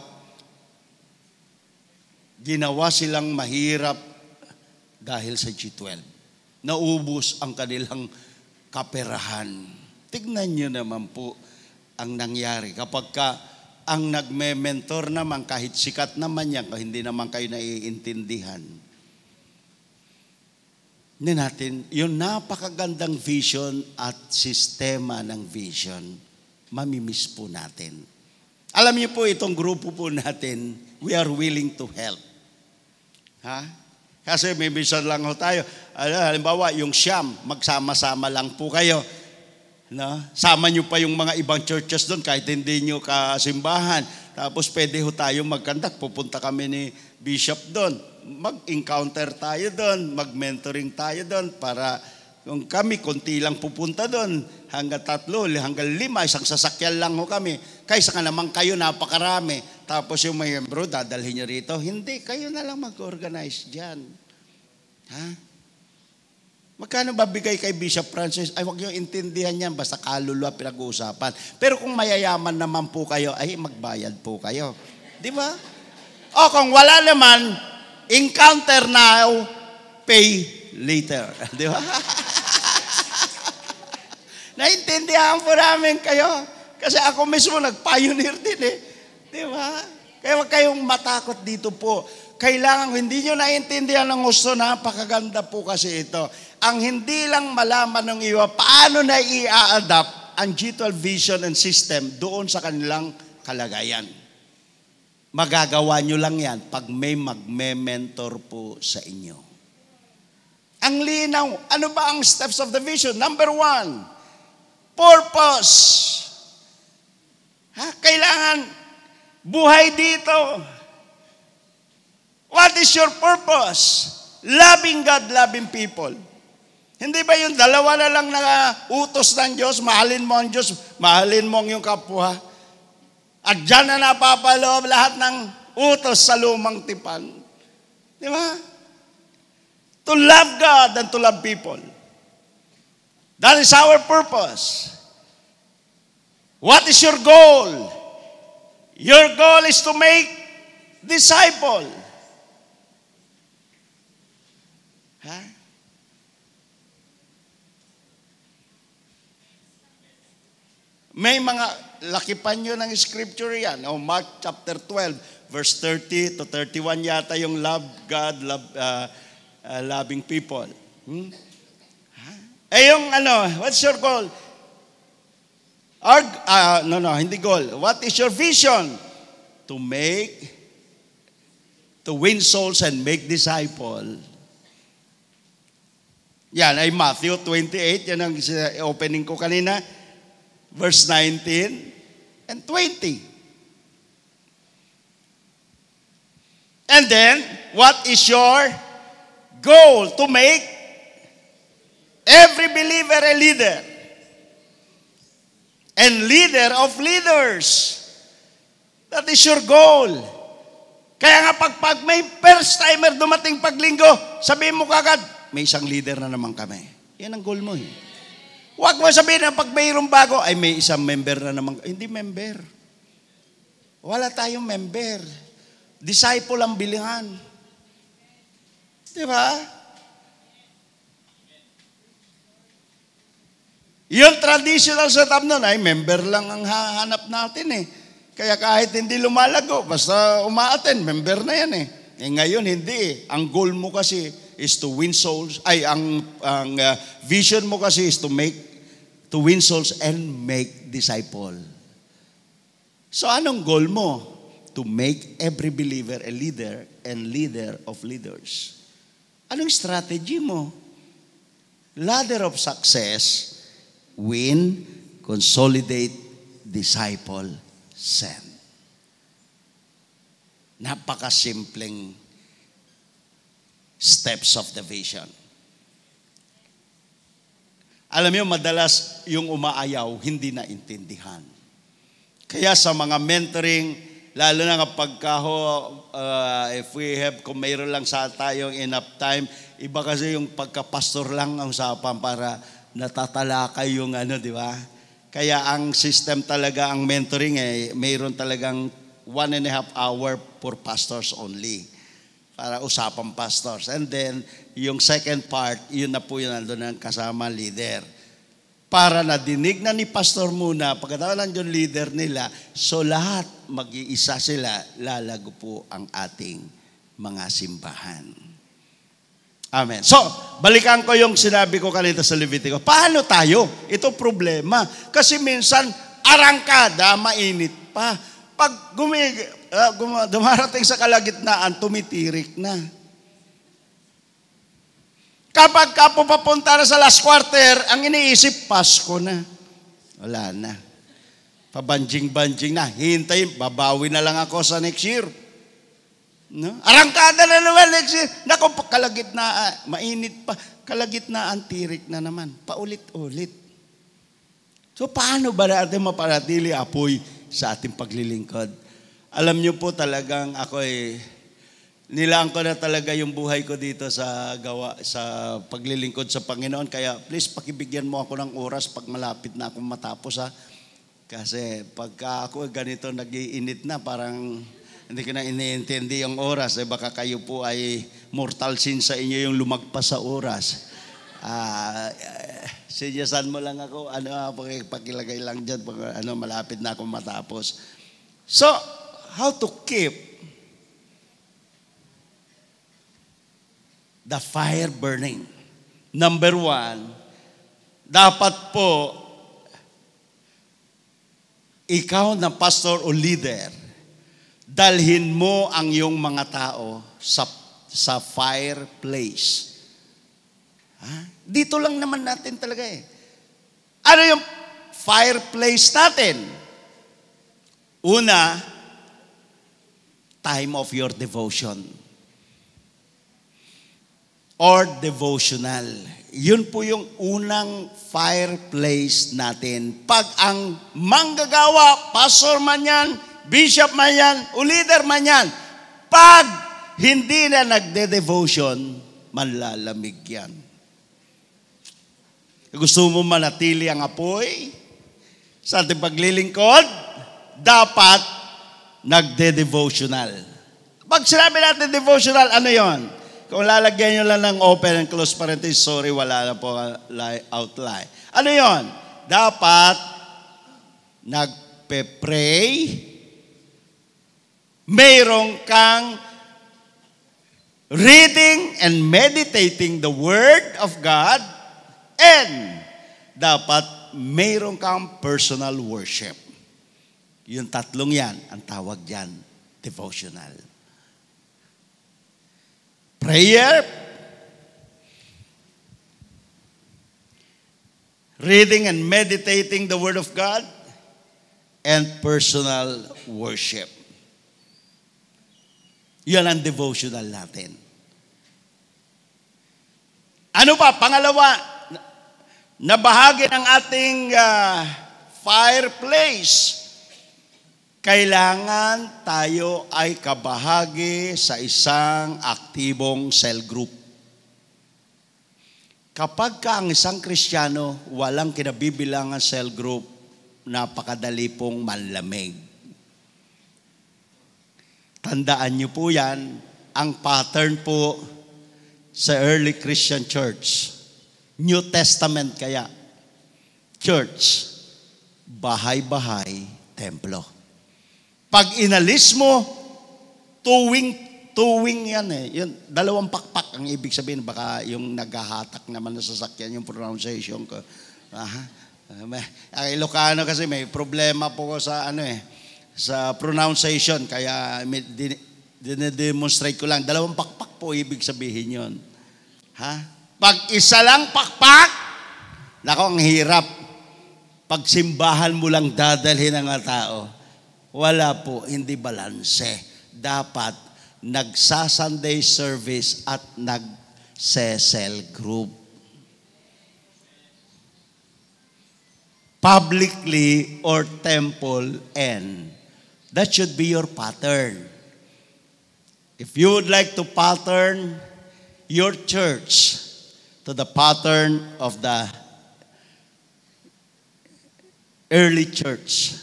ginawa silang mahirap dahil sa G12. Naubos ang kanilang kaperahan. Tignan nyo naman po ang nangyari. Kapag ang nagme-mentor naman, kahit sikat naman yan, hindi naman kayo naiintindihan. Hindi natin, yung napakagandang vision at sistema ng vision, mamimiss po natin. Alam niyo po, itong grupo po natin, we are willing to help. Kasi may vision lang tayo. Halimbawa, yung Siyam, magsama-sama lang po kayo. Sama nyo pa yung mga ibang churches doon kahit hindi nyo kasimbahan. Tapos pwede tayong mag-conduct. Pupunta kami ni Bishop doon. Mag-encounter tayo doon. Mag-mentoring tayo doon para kung kami, konti lang pupunta doon. Hanggang 3, hanggang 5, isang sasakyan lang kami. Kaysa ka naman kayo, napakarami. Tapos yung miyembro, dadalhin nyo rito. Hindi, kayo na lang mag-organize dyan. Magkano babigay kay Bishop Francis? Ay, huwag nyo intindihan yan, basta kaluluwa pinag-uusapan. Pero kung mayayaman naman po kayo, ay magbayad po kayo. Di ba? O kung wala naman, encounter now, pay later. Di ba? Naintindihan po namin kayo. Kasi ako mismo nag-pioneer din Di ba? Kaya huwag kayong matakot dito po. Kailangan, hindi nyo naintindihan ng gusto, napakaganda po kasi ito. Ang hindi lang malaman ng iba, paano na i-adapt ang G12 vision and system doon sa kanilang kalagayan. Magagawa nyo lang yan pag may magme-mentor po sa inyo. Ang linaw. Ano ba ang steps of the vision? Number 1, purpose. Kailangan buhay dito. What is your purpose? Loving God, loving people. Hindi ba yung dalawa na lang na utos ng Diyos? Mahalin mo ang Diyos, mahalin mo ang iyong kapwa. At dyan na napapaloob lahat ng utos sa lumang tipan. Di ba? To love God and to love people. That is our purpose. What is your goal? Your goal is to make disciple. May mga lakipan nyo ng scripture yan. Mark chapter 12, verse 30 to 31 yata yung love God, loving people. Yung what's your goal? Hindi goal. What is your vision? To win souls and make disciple. Yan ay Matthew 28, yan ang opening ko kanina. Verse 19 and 20. And then, what is your goal? To make every believer a leader. And leader of leaders. That is your goal. Kaya nga pag may first timer dumating paglinggo, sabihin mo kagad, may isang leader na naman kami. Yan ang goal mo eh. Huwag mo sabihin na pag mayroong bago, ay may isang member na naman. Hindi member. Wala tayong member. Disciple ang bilangan. Di ba? Yung traditional setup nun, ay member lang ang hahanap natin eh. Kaya kahit hindi lumalago, basta umaaten, member na yan eh. Ngayon hindi eh. Ang goal mo kasi is to win souls. Ang vision mo kasi is to win souls and make disciple. So anong goal mo? To make every believer a leader and leader of leaders. Anong strategy mo? Ladder of success, win, consolidate, disciple, send. Napakasimpleng steps of the vision. Alam niyo, madalas yung umaayaw, hindi na intindihan. Kaya sa mga mentoring, lalo na kapag kung mayroon lang sa tayong enough time, iba kasi yung pagka-pastor lang ang usapan para natatalakay yung di ba? Kaya ang system talaga, ang mentoring mayroon talagang 1.5 hour for pastors only. Para usapang pastors. And then, yung second part, yun na po yun nandun ng kasama leader. Para nadinig na ni pastor muna, pagkatapos nandun leader nila, so lahat mag-iisa sila, lalago po ang ating mga simbahan. Amen. So, balikan ko yung sinabi ko kanina sa Levitico. Paano tayo? Ito problema. Kasi minsan, arangkada, mainit pa. Pag dumarating sa kalagitnaan, tumitirik na. Kapag ka pupunta na sa last quarter, ang iniisip, Pasko na. Wala na. Pabanjing-banjing na. Hintayin, babawi na lang ako sa next year. No? Arangkada na naman next year. Naku, kalagitnaan, mainit pa. Kalagitnaan, tirik na naman. Paulit-ulit. So, paano ba natin mapanatili apoy sa ating paglilingkod? Alam niyo po talagang nilaan ko na talaga yung buhay ko dito sa paglilingkod sa Panginoon. Kaya please pakibigyan mo ako ng oras pag malapit na akong matapos ha. Kasi pagka ako ganito nag-iinit na, parang hindi ko na iniintindi yung oras. Baka kayo po ay mortal sin sa inyo yung lumagpas sa oras. Sinyasan mo lang ako, pakilagay lang dyan, malapit na akong matapos. So, how to keep the fire burning? Number 1, dapat po, ikaw na pastor o leader, dalhin mo ang iyong mga tao sa fireplace. Dito lang naman natin talaga eh. Ano yung fireplace natin? Una, time of your devotion. Or devotional. Yun po yung unang fireplace natin. Pag ang manggagawa, pastor man yan, bishop man yan, o leader man yan, pag hindi na nagde-devotion, manlalamig yan. Gusto mo manatili ang apoy sa ating paglilingkod, dapat nagde-devotional. Pag sinabi natin devotional, ano yon? Kung lalagyan nyo lang ng open and close parenthesis, sorry, wala na po outline. Ano yon? Dapat nagpe-pray, mayroong kang reading and meditating the Word of God, and dapat mayroong kang personal worship. Yung tatlong yan, ang tawag dyan, devotional. Prayer, reading and meditating the Word of God, and personal worship. Yan ang devotional natin. Ano pa? Pangalawa, na bahagi ng ating fireplace, kailangan tayo ay kabahagi sa isang aktibong cell group. Kapag ka ang isang Kristiyano, walang kinabibilangan cell group, napakadali pong manlamig. Tandaan niyo po yan, ang pattern po sa early Christian church. New Testament kaya. Church, bahay-bahay, templo. Pag inalis mo, tuwing yan eh. Yun, dalawang pakpak ang ibig sabihin. Baka yung naghahatak naman na sasakyan yung pronunciation ko. Ang Ilocano kasi may problema po ko sa sa pronunciation. Kaya dinedemonstrate ko lang. Dalawang pakpak po ibig sabihin yun. Pag isa lang pakpak, nako, ang hirap. Pag simbahan mo lang dadalhin ang tao, wala po, hindi balanse. Dapat nagsa-Sunday service at nag-cell group. Publicly or temple and that should be your pattern. If you would like to pattern your church to the pattern of the early church.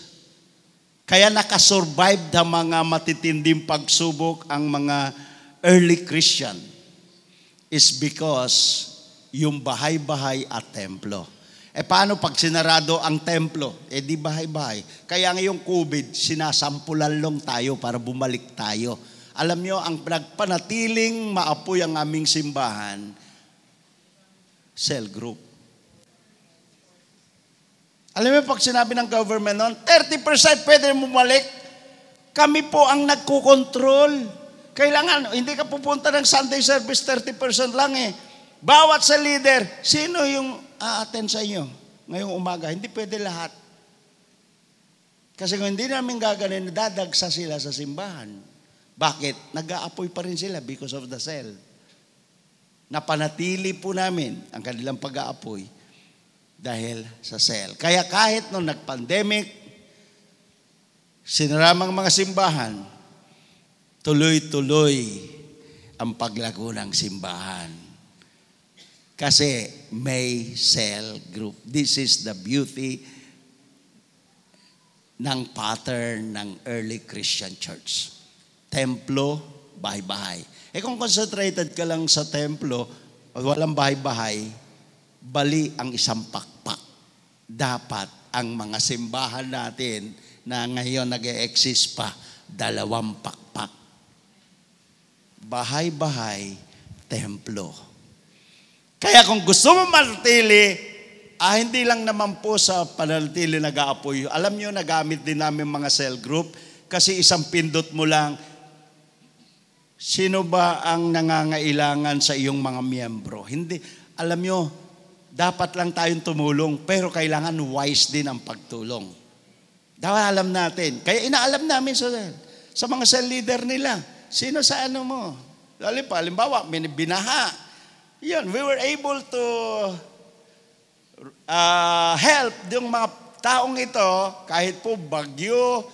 Kaya nakasurvive na mga matitinding pagsubok ang mga early Christian is because yung bahay-bahay at templo. Paano pag sinarado ang templo? Di bahay-bahay. Kaya ngayong COVID, sinasampulan lang tayo para bumalik tayo. Alam nyo, ang nagpanatiling maapoy ang aming simbahan, cell group. Alam mo, pag sinabi ng government noon, 30% pwede bumalik. Kami po ang nagkukontrol. Kailangan, hindi ka pupunta ng Sunday service, 30% lang eh. Bawat sa leader, sino yung a-attend sa inyo ngayong umaga? Hindi pwede lahat. Kasi kung hindi namin gaganin, dadagsa sila sa simbahan. Bakit? Nag-aapoy pa rin sila because of the cell. Napanatili po namin ang kanilang pag-aapoy dahil sa cell. Kaya kahit nung nag-pandemic, sinaramang mga simbahan, tuloy-tuloy ang paglago ng simbahan. Kasi may cell group. This is the beauty ng pattern ng early Christian church. Templo, bahay-bahay. Kung concentrated ka lang sa templo, walang bahay-bahay, bali ang isang pakpak. Dapat ang mga simbahan natin na ngayon nag-e-exist pa, 2 pakpak. Bahay-bahay, templo. Kaya kung gusto mo manatili, hindi lang naman po sa pananatili nag-aapoy. Alam nyo, nagamit din namin mga cell group Kasi isang pindot mo lang, sino ba ang nangangailangan sa iyong mga miyembro? Hindi. Alam nyo, dapat lang tayong tumulong, pero kailangan wise din ang pagtulong. Dapat alam natin. Kaya inaalam namin sa mga cell leader nila. Sino sa ano mo? Halimbawa, binaha. Yan, we were able to help yung mga taong ito, kahit po bagyo,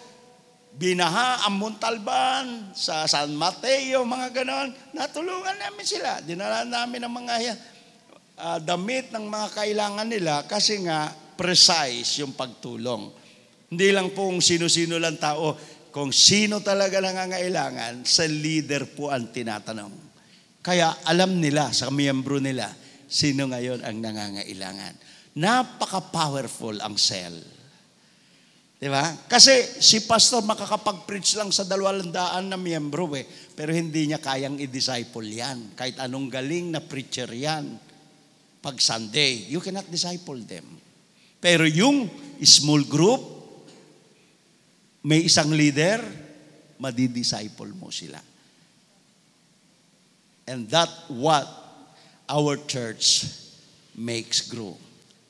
binaha ang Montalban, sa San Mateo, mga ganon. Natulungan namin sila. Dinala namin ang mga damit ng mga kailangan nila kasi nga precise yung pagtulong. Hindi lang po kung sino-sino lang tao, kung sino talaga nangangailangan, sa leader po ang tinatanong. Kaya alam nila, sa miyembro nila, sino ngayon ang nangangailangan. Napaka-powerful ang cell. Diba? Kasi si pastor makakapag-preach lang sa 200 na miyembro pero hindi niya kayang i-disciple yan. Kahit anong galing na preacher yan. Pag Sunday, you cannot disciple them. Pero yung small group, may isang leader, madidisciple mo sila. And that what our church makes grow.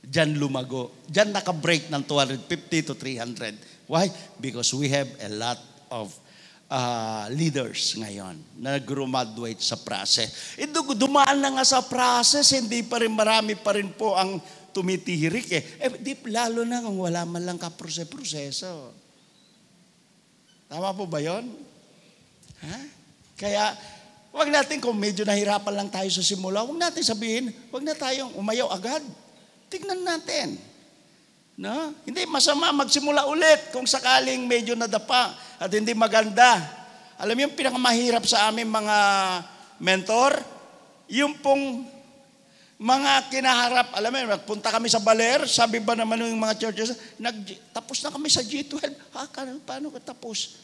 Diyan lumago. Diyan naka-break ng 250 to 300. Why? Because we have a lot of leaders ngayon na graduate sa process. Dumaan na nga sa process, hindi pa rin marami pa rin po ang tumitihirik lalo na kung wala man lang kaproseso. Tama po ba yun? Kaya, wag natin kung medyo nahirapan lang tayo sa simula, wag natin sabihin, wag na tayong umayaw agad. Tignan natin. No? Hindi masama magsimula ulit kung sakaling medyo nadapa at hindi maganda. Alam mo yung pinakamahirap sa aming mga mentor? Yung pong mga kinaharap, alam mo, nagpunta kami sa Baler, sabi ba naman yung mga churches, tapos na kami sa G12. Paano ka tapos?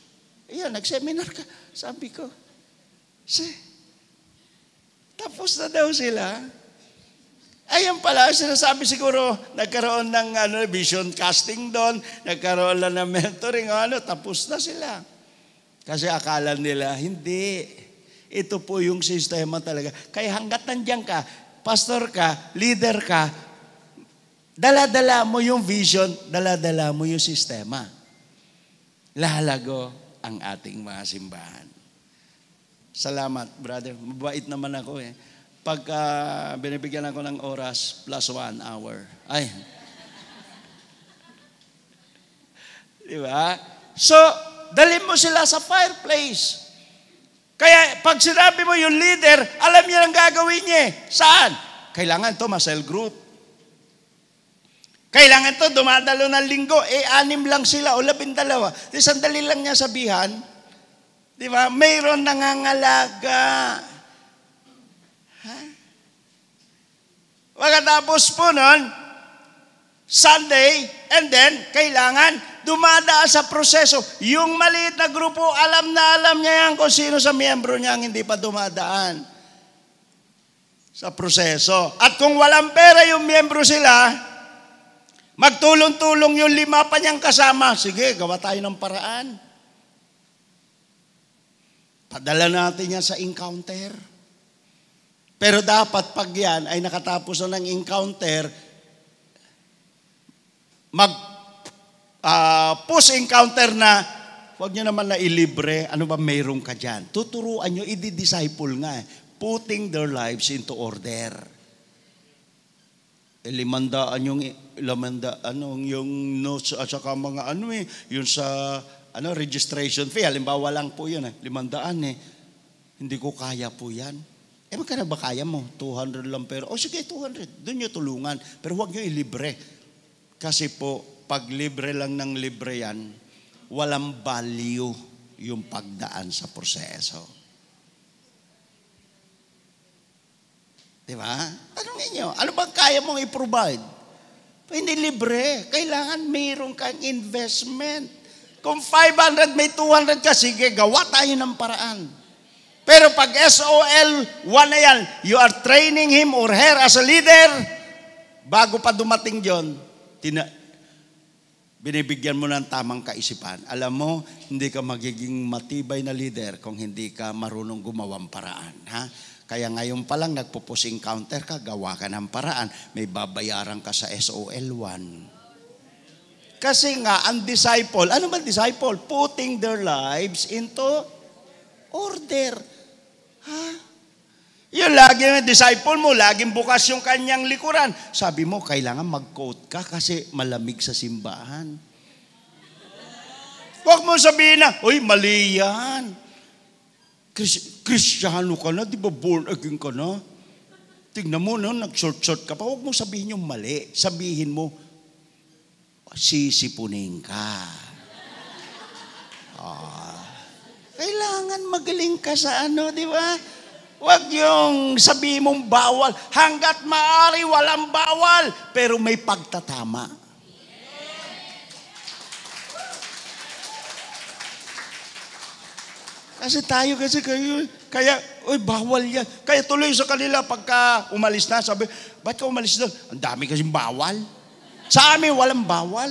Ayan, nag-seminar ka. Sabi ko, tapos na daw sila. Ayan pala, sinasabi siguro, nagkaroon ng vision casting doon, nagkaroon lang ng mentoring, tapos na sila. Kasi akala nila, hindi. Ito po yung sistema talaga. Kaya hanggat nandiyan ka, pastor ka, leader ka, dala-dala mo yung vision, dala-dala mo yung sistema. Lalago ang ating mga simbahan. Salamat, brother. Mabait naman ako Pag binibigyan ako ng oras, plus 1 hour. Diba? So, dalhin mo sila sa fireplace. Kaya pag sinabi mo yung leader, alam niya ang gagawin niya. Saan? Kailangan to ma-cell group. Kailangan to dumadalo ng linggo. 6 lang sila o 12. Di sandali lang niya sabihan. Di ba? Mayroon nangangalaga. Pagkatapos po nun, Sunday, and then, kailangan dumadaan sa proseso. Yung maliit na grupo, alam na alam niya yan kung sino sa miyembro niya ang hindi pa dumadaan sa proseso. At kung walang pera yung miyembro sila, magtulong-tulong yung 5 pa niyang kasama. Sige, gawa tayo ng paraan. Padala natin yan sa encounter. Pero dapat pag yan ay nakatapos na ng encounter, post-encounter na, huwag nyo naman na ilibre, ano ba mayroon ka dyan? Tuturuan nyo, i-disciple nga. Putting their lives into order. 500 yung notes at saka mga yung sa registration fee. Halimbawa lang po yun 500 Hindi ko kaya po yan. Magkano ba kaya mo? 200 lang pero, sige 200. Doon nyo tulungan. Pero huwag nyo ilibre. Kasi po, pag libre lang ng libre yan, walang value yung pagdaan sa proseso. Diba? Tanungin nyo, ano bang kaya mong i-provide? Hindi libre. Kailangan mayroon kang investment. Kung 500, may 200 ka, sige, gawa tayo ng paraan. Pero pag SOL 1 na yan, you are training him or her as a leader, bago pa dumating John, binibigyan mo ng tamang kaisipan. Alam mo, hindi ka magiging matibay na leader kung hindi ka marunong gumawang paraan. Ha? Kaya ngayon pa lang, nagpo-push encounter ka, gawa ka ng paraan. May babayaran ka sa SOL1. Kasi nga, ang disciple, ano ba disciple? Putting their lives into order. Ha? Yung lagi yung disciple mo, laging bukas yung kanyang likuran. Sabi mo, kailangan mag-quote ka kasi malamig sa simbahan. Huwag mo sabihin na, uy, mali yan. Kristiyano ka na, di ba born again ka na? Tingnan mo, no, nag-short-short ka pa. Huwag mo sabihin yung mali. Sabihin mo, sisipunin ka. Kailangan magaling ka sa ano, di ba? Huwag yung sabihin mong bawal. Hanggat maaari, walang bawal. Pero may pagtatama. Kasi tayo kaya, bawal yan. Kaya tuloy sa kanila pagka umalis na, sabi, ba't ka umalis doon? Ang dami kasing bawal. Sa amin, walang bawal.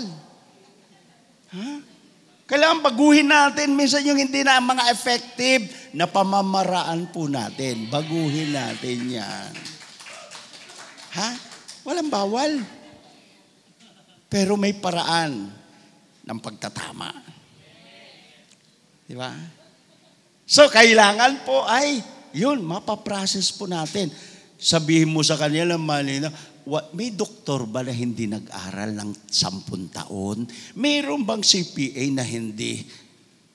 Ha? Kailangan baguhin natin. Minsan yung hindi na mga effective na pamamaraan po natin. Baguhin natin yan. Ha? Walang bawal. Pero may paraan ng pagtatama. Di ba? So, kailangan po ay, yun, mapaprocess po natin. Sabihin mo sa kanila, malina, may doktor ba na hindi nag-aral ng 10 taon? Mayroon bang CPA na hindi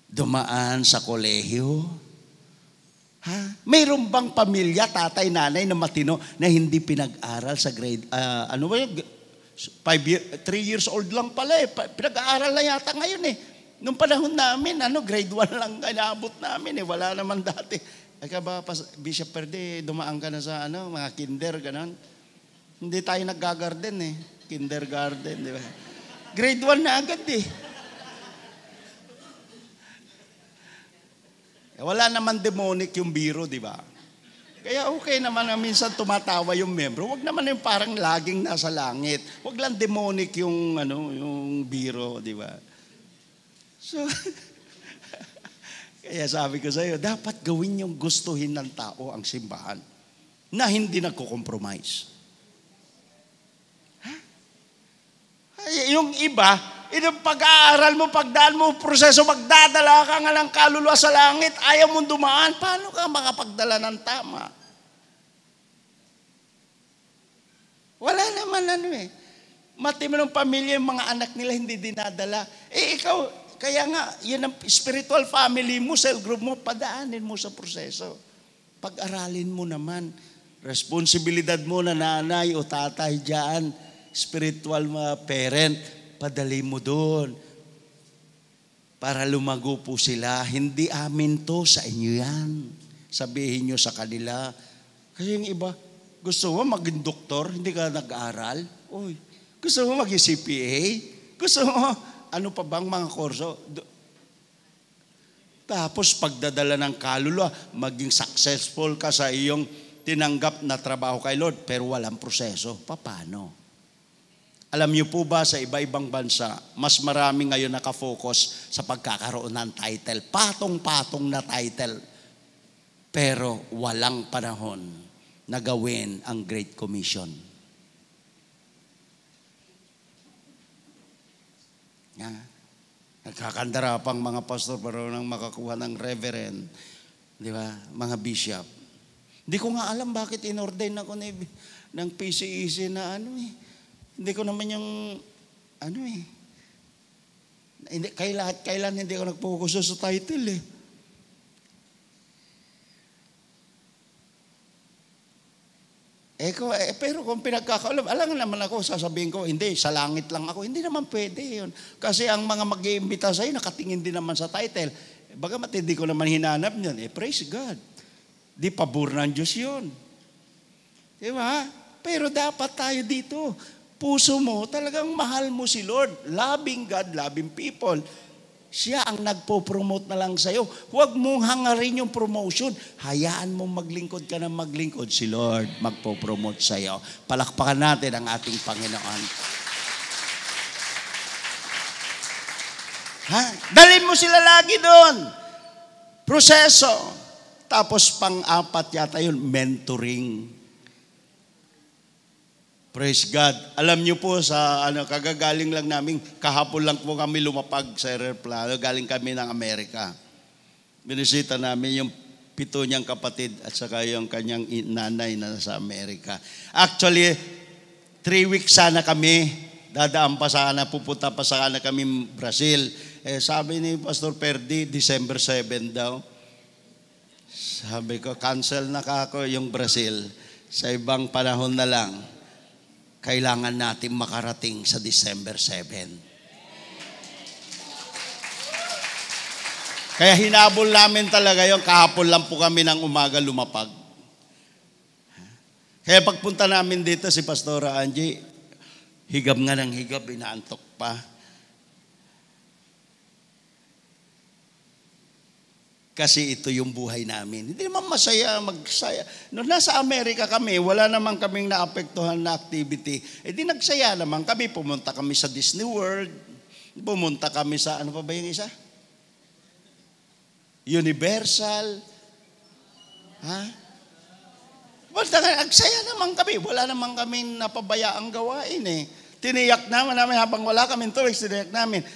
dumaan sa kolehiyo? Ha? Mayroon bang pamilya, tatay, nanay na matino na hindi pinag-aral sa grade, 3 years old lang pala eh. Pinag-aaral na yata ngayon eh. Nung panahon namin, grade 1 lang inaabot namin eh. Wala naman dati. Ay ka ba, Bishop Perde, dumaan ka na sa mga kinder, ganon. Hindi tayo nag-garden eh. Kindergarten, di ba? Grade 1 na agad eh. Wala naman demonic yung biro, di ba? Kaya okay naman na minsan tumatawa yung membro. Huwag naman yung parang laging nasa langit. Huwag lang demonic yung, yung biro, di ba? So, kaya sabi ko sa iyo, dapat gawin yung gustuhin ng tao ang simbahan na hindi nagko-compromise. Yung iba, yung pag-aaral mo, pagdaan mo, proseso, magdadala ka nga ng kaluluwa sa langit, ayaw mong dumaan, paano ka makapagdala ng tama? Wala naman eh. Mati mo ng pamilya, yung mga anak nila hindi dinadala. Ikaw, kaya nga, yun ang spiritual family mo, cell group mo, padaanin mo sa proseso. Pag-aralin mo naman. Responsibilidad mo na nanay o tatay dyan, spiritual parent, padali mo doon. Para lumago po sila. Hindi amin to, sa inyo yan. Sabihin nyo sa kanila. Kasi yung iba, gusto mo maging doktor, hindi ka nag-aaral? Uy, gusto mo maging CPA? Gusto mo, ano pa bang mga kurso? Tapos pagdadala ng kaluluwa, maging successful ka sa iyong tinanggap na trabaho kay Lord, pero walang proseso. Paano? Alam niyo po ba sa iba-ibang bansa, mas marami ngayon nakafocus sa pagkakaroon ng title. Patong-patong na title. Pero walang panahon na gawin ang Great Commission. Nagkakandara pang mga pastor para nang makakuha ng reverend. Di ba? Mga bishop. Hindi ko nga alam bakit inordain ako ng PCEC na Hindi ko naman yung, kailan hindi ako nag-focus sa title eh. Pero kung pinagkakaalam, alam naman ako, sasabihin ko, hindi, sa langit lang ako. Hindi naman pwede yun. Kasi ang mga mag-iimbita sa'yo, nakatingin din naman sa title. Bagamat hindi ko naman hinanap yun. Praise God. Di pabor ng Diyos yun. Di ba? Pero dapat tayo dito. Puso mo, talagang mahal mo si Lord. Loving God, loving people. Siya ang nagpo-promote na lang sa'yo. Huwag mong hangarin yung promotion. Hayaan mong maglingkod ka na maglingkod. Si Lord magpo-promote sa'yo. Palakpakan natin ang ating Panginoon. Ha? Dalhin mo sila lagi doon. Proseso. Tapos pang-apat yata yun, mentoring. Praise God. Alam niyo po sa kagagaling lang namin, kahapon lang po kami lumapag sa aeroplano, galing kami ng Amerika. Binisita namin yung 7 niyang kapatid at saka yung kanyang nanay na nasa Amerika. Actually, 3 weeks sana kami, dadaan pa sana, pupunta pa sana kami Brazil. Sabi ni Pastor Perdi, December 7 daw. Sabi ko, cancel na ako yung Brazil. Sa ibang panahon na lang, kailangan natin makarating sa December 7. Kaya hinabol namin talaga yung kahapon lang po kami ng umaga lumapag. Kaya pagpunta namin dito si Pastora Angie, higab nga ng higab, inaantok pa. Kasi ito yung buhay namin. Hindi naman masaya, magsaya. Nung nasa Amerika kami, wala naman kaming naapektuhan na activity. Di nagsaya naman kami. Pumunta kami sa Disney World. Pumunta kami sa, ano pa ba yung isa? Universal. Ha? Nagsaya naman kami. Wala naman kaming napabayaang gawain eh. Tiniyak naman habang wala kaming toys, tiniyak namin.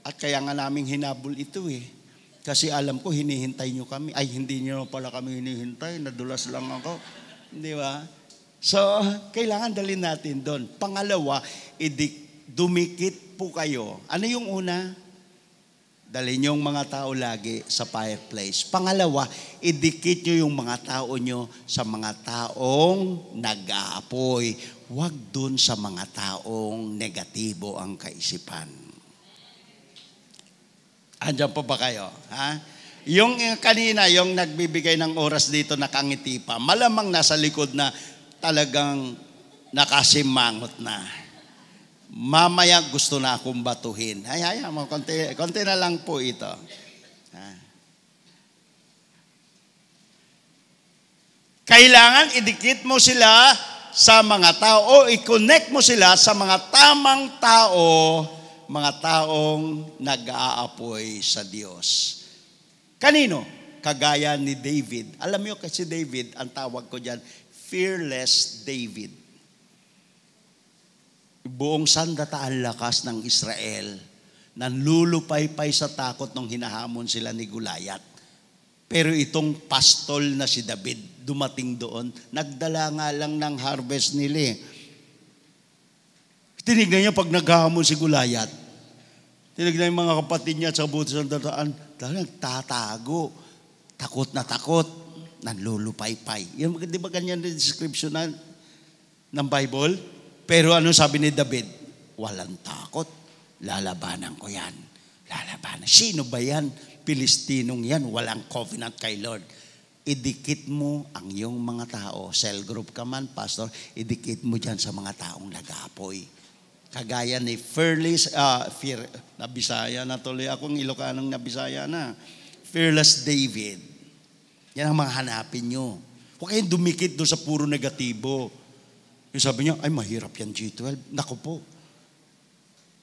At kaya nga namin hinabol ito eh. Kasi alam ko, hinihintay nyo kami. Ay, hindi nyo pala kami hinihintay. Nadulas lang ako. Di ba? So, kailangan dalhin natin doon. Pangalawa, dumikit po kayo. Ano yung una? Dalhin yung mga tao lagi sa fireplace. Pangalawa, idikit nyo yung mga tao nyo sa mga taong nag-aapoy. Huwag doon sa mga taong negatibo ang kaisipan. Andiyan pa ba kayo? Ha? Yung kanina, yung nagbibigay ng oras dito nakangiti pa, malamang nasa likod na talagang nakasimangot na. Mamaya gusto na akong batuhin. Ay, konti na lang po ito. Ha? Kailangan idikit mo sila sa mga tao o i-connect mo sila sa mga tamang tao, mga taong nag-aapoy sa Diyos. Kanino? Kagaya ni David. Alam niyo kasi David, ang tawag ko diyan, Fearless David. Buong sandataan lakas ng Israel, nanlulupaypay sa takot nung hinahamon sila ni Goliath. Pero itong pastol na si David, dumating doon, nagdala nga lang ng harvest nila. Tinignan niya pag naghahamon si Goliath. Tinignan yung mga kapatid niya sa buti sa sandataan, nagtatago, takot na takot, nanlulupaypay. Yan, di ba ganyan yung description ng Bible? Pero ano sabi ni David? Walang takot. Lalabanan ko yan. Lalabanan. Sino ba yan? Pilistinong yan. Walang covenant kay Lord. Idikit mo ang iyong mga tao. Cell group ka man, pastor. Idikit mo dyan sa mga taong nag-aapoy. Kagaya ni Nabisaya na tuloy akong Ilocanong Nabisaya na. Fearless David. Yan ang mga hanapin nyo. Huwag kayong dumikit doon sa puro negatibo. Yung sabi niya, ay mahirap yan G12. Naku po.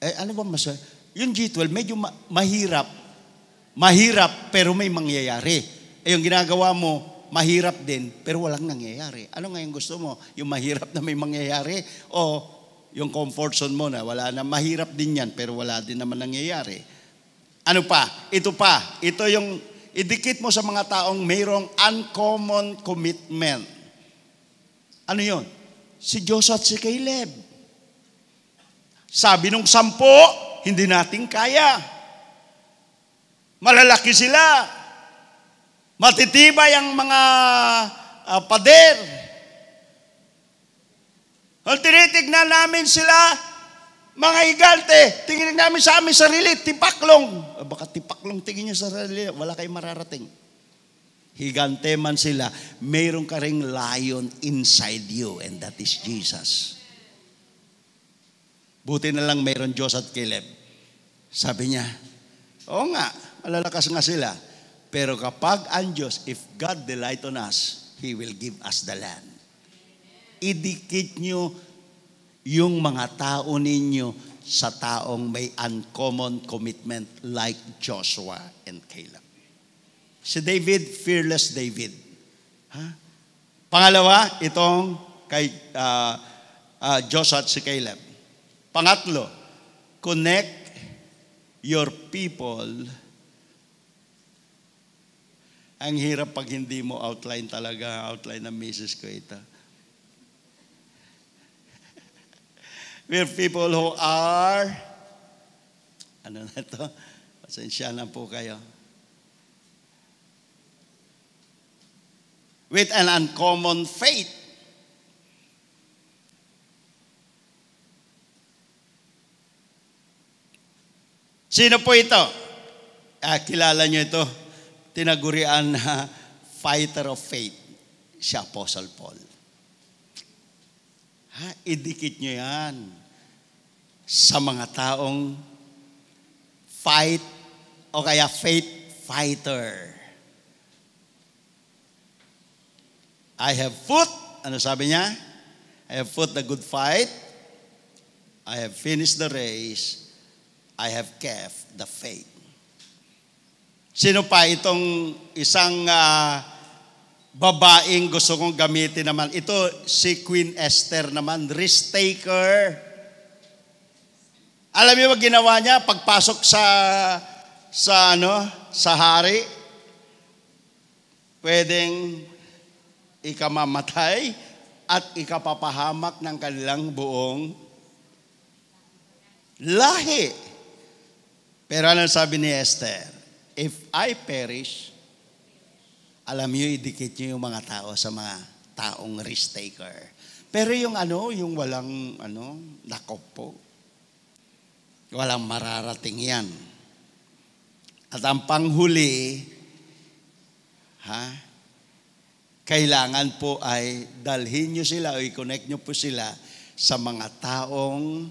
Ano ba masaya? Yung G12, medyo mahirap. Mahirap, pero may mangyayari. Yung ginagawa mo, mahirap din, pero walang nangyayari. Ano nga yung gusto mo? Yung mahirap na may mangyayari? O yung comfort zone mo na wala na, mahirap din yan, pero wala din naman nangyayari. Ano pa? Ito pa. Ito yung idikit mo sa mga taong mayroong uncommon commitment. Ano yun? Si Joshua at si Caleb. Sabi nung 10, hindi natin kaya. Malalaki sila. Matitibay ang mga pader. Ang tinitignan namin sila, mga higante, tingin namin sa aming sarili, tipaklong. Baka tipaklong tingin niyo sa sarili, wala kayong mararating. Higante man sila, mayroon ka ring lion inside you, and that is Jesus. Buti na lang mayroon Diyos at Caleb. Sabi niya, oo nga, malalakas nga sila. Pero kapag ang Diyos, if God delight on us, He will give us the land. Idikit nyo yung mga tao ninyo sa taong may uncommon commitment like Joshua and Caleb. Si David, fearless David. Pangalawa, itong kay Joshua at si Caleb. Pangatlo, connect your people. Ang hirap pag hindi mo outline talaga, outline ng misis ko ito. We're people who are, ano na ito? Pasensya na po kayo. With an uncommon faith. Sino po ito? Kilala nyo ito. Tinagurian na fighter of faith. Si Apostle Paul. Idikit nyo yan sa mga taong fight o kaya faith fighter. I have fought, ano sabi niya? I have fought the good fight. I have finished the race. I have kept the faith. Sino pa itong isang babaeng gusto kong gamitin naman? Ito si Queen Esther naman, risk taker. Alam niyo ba ginawa niya pagpasok sa hari? Pwedeng ikamamatay at ikapapahamak ng kanilang buong lahi. Pero ano sabi ni Esther? If I perish, alam niyo, idikit niyo yung mga tao sa mga taong risk taker. Pero yung walang nakopo. Walang mararating yan. At ang panghuli, kailangan po ay dalhin nyo sila o i-connect nyo po sila sa mga taong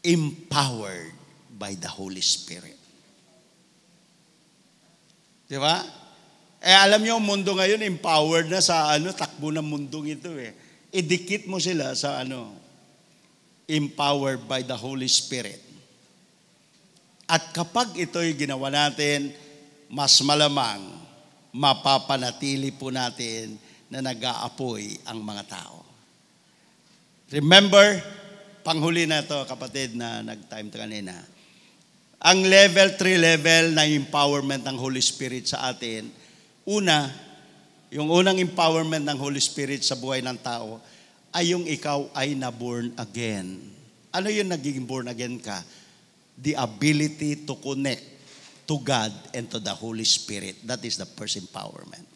empowered by the Holy Spirit. Di ba? Alam nyo, ang mundo ngayon empowered na sa takbo ng mundong ito eh. Idikit mo sila sa empowered by the Holy Spirit. At kapag ito'y ginawa natin, mas malamang mapapanatili po natin na nag-aapoy ang mga tao. Remember, panghuli na ito, kapatid, na nag-time kanina. Ang level 3 level na empowerment ng Holy Spirit sa atin, yung unang empowerment ng Holy Spirit sa buhay ng tao ay yung ikaw ay na-born again. Ano yung naging born again ka? The ability to connect to God and to the Holy Spirit. That is the first empowerment.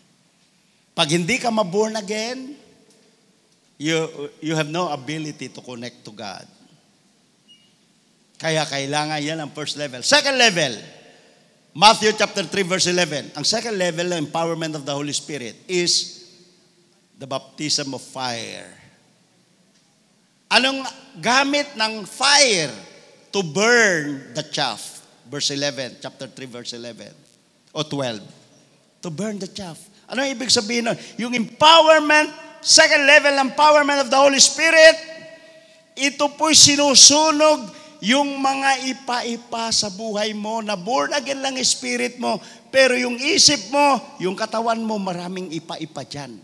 Pag hindi ka ma-born again, you have no ability to connect to God. Kaya kailangan yan ang first level. Second level, Matthew chapter 3 verse 11. Ang second level ng empowerment of the Holy Spirit is the baptism of fire. Anong gamit ng fire? To burn the chaff. Verse 11, chapter 3 verse 11 o 12. To burn the chaff. Ano ang ibig sabihin nun? Yung empowerment, second level empowerment of the Holy Spirit, ito po'y sinusunog yung mga ipa-ipa sa buhay mo, na born again lang spirit mo, pero yung isip mo, yung katawan mo, maraming ipa-ipa dyan.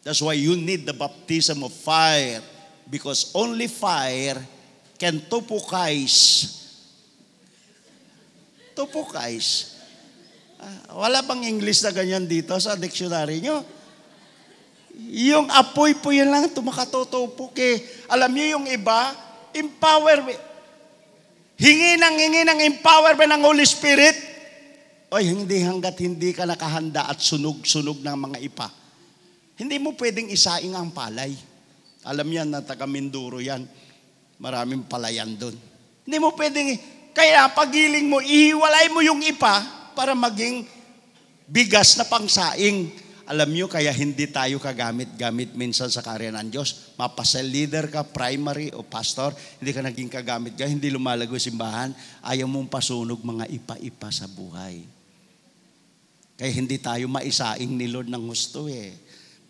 That's why you need the baptism of fire, because only fire can tupukais. Wala bang English na ganyan dito sa dictionary nyo? Yung apoy po yun lang, tumakatutupok eh. Alam niyo yung iba, empowerment. Hingi ng empowerment ng Holy Spirit. Oy, hindi hanggat hindi ka nakahanda at sunog-sunog ng mga ipa. Hindi mo pwedeng isaing ang palay. Alam yan na taga Mindoro yan. Maraming palayan doon. Hindi mo pwedeng, kaya pagiling mo, ihiwalay mo yung ipa para maging bigas na pangsaing. Alam nyo, kaya hindi tayo kagamit-gamit minsan sa karya ng Diyos. Mapasel leader ka, primary o pastor, hindi ka naging kagamit ka, hindi lumalago simbahan, ayaw mong pasunog mga ipa-ipa sa buhay. Kaya hindi tayo maisaing ni Lord ng gusto eh.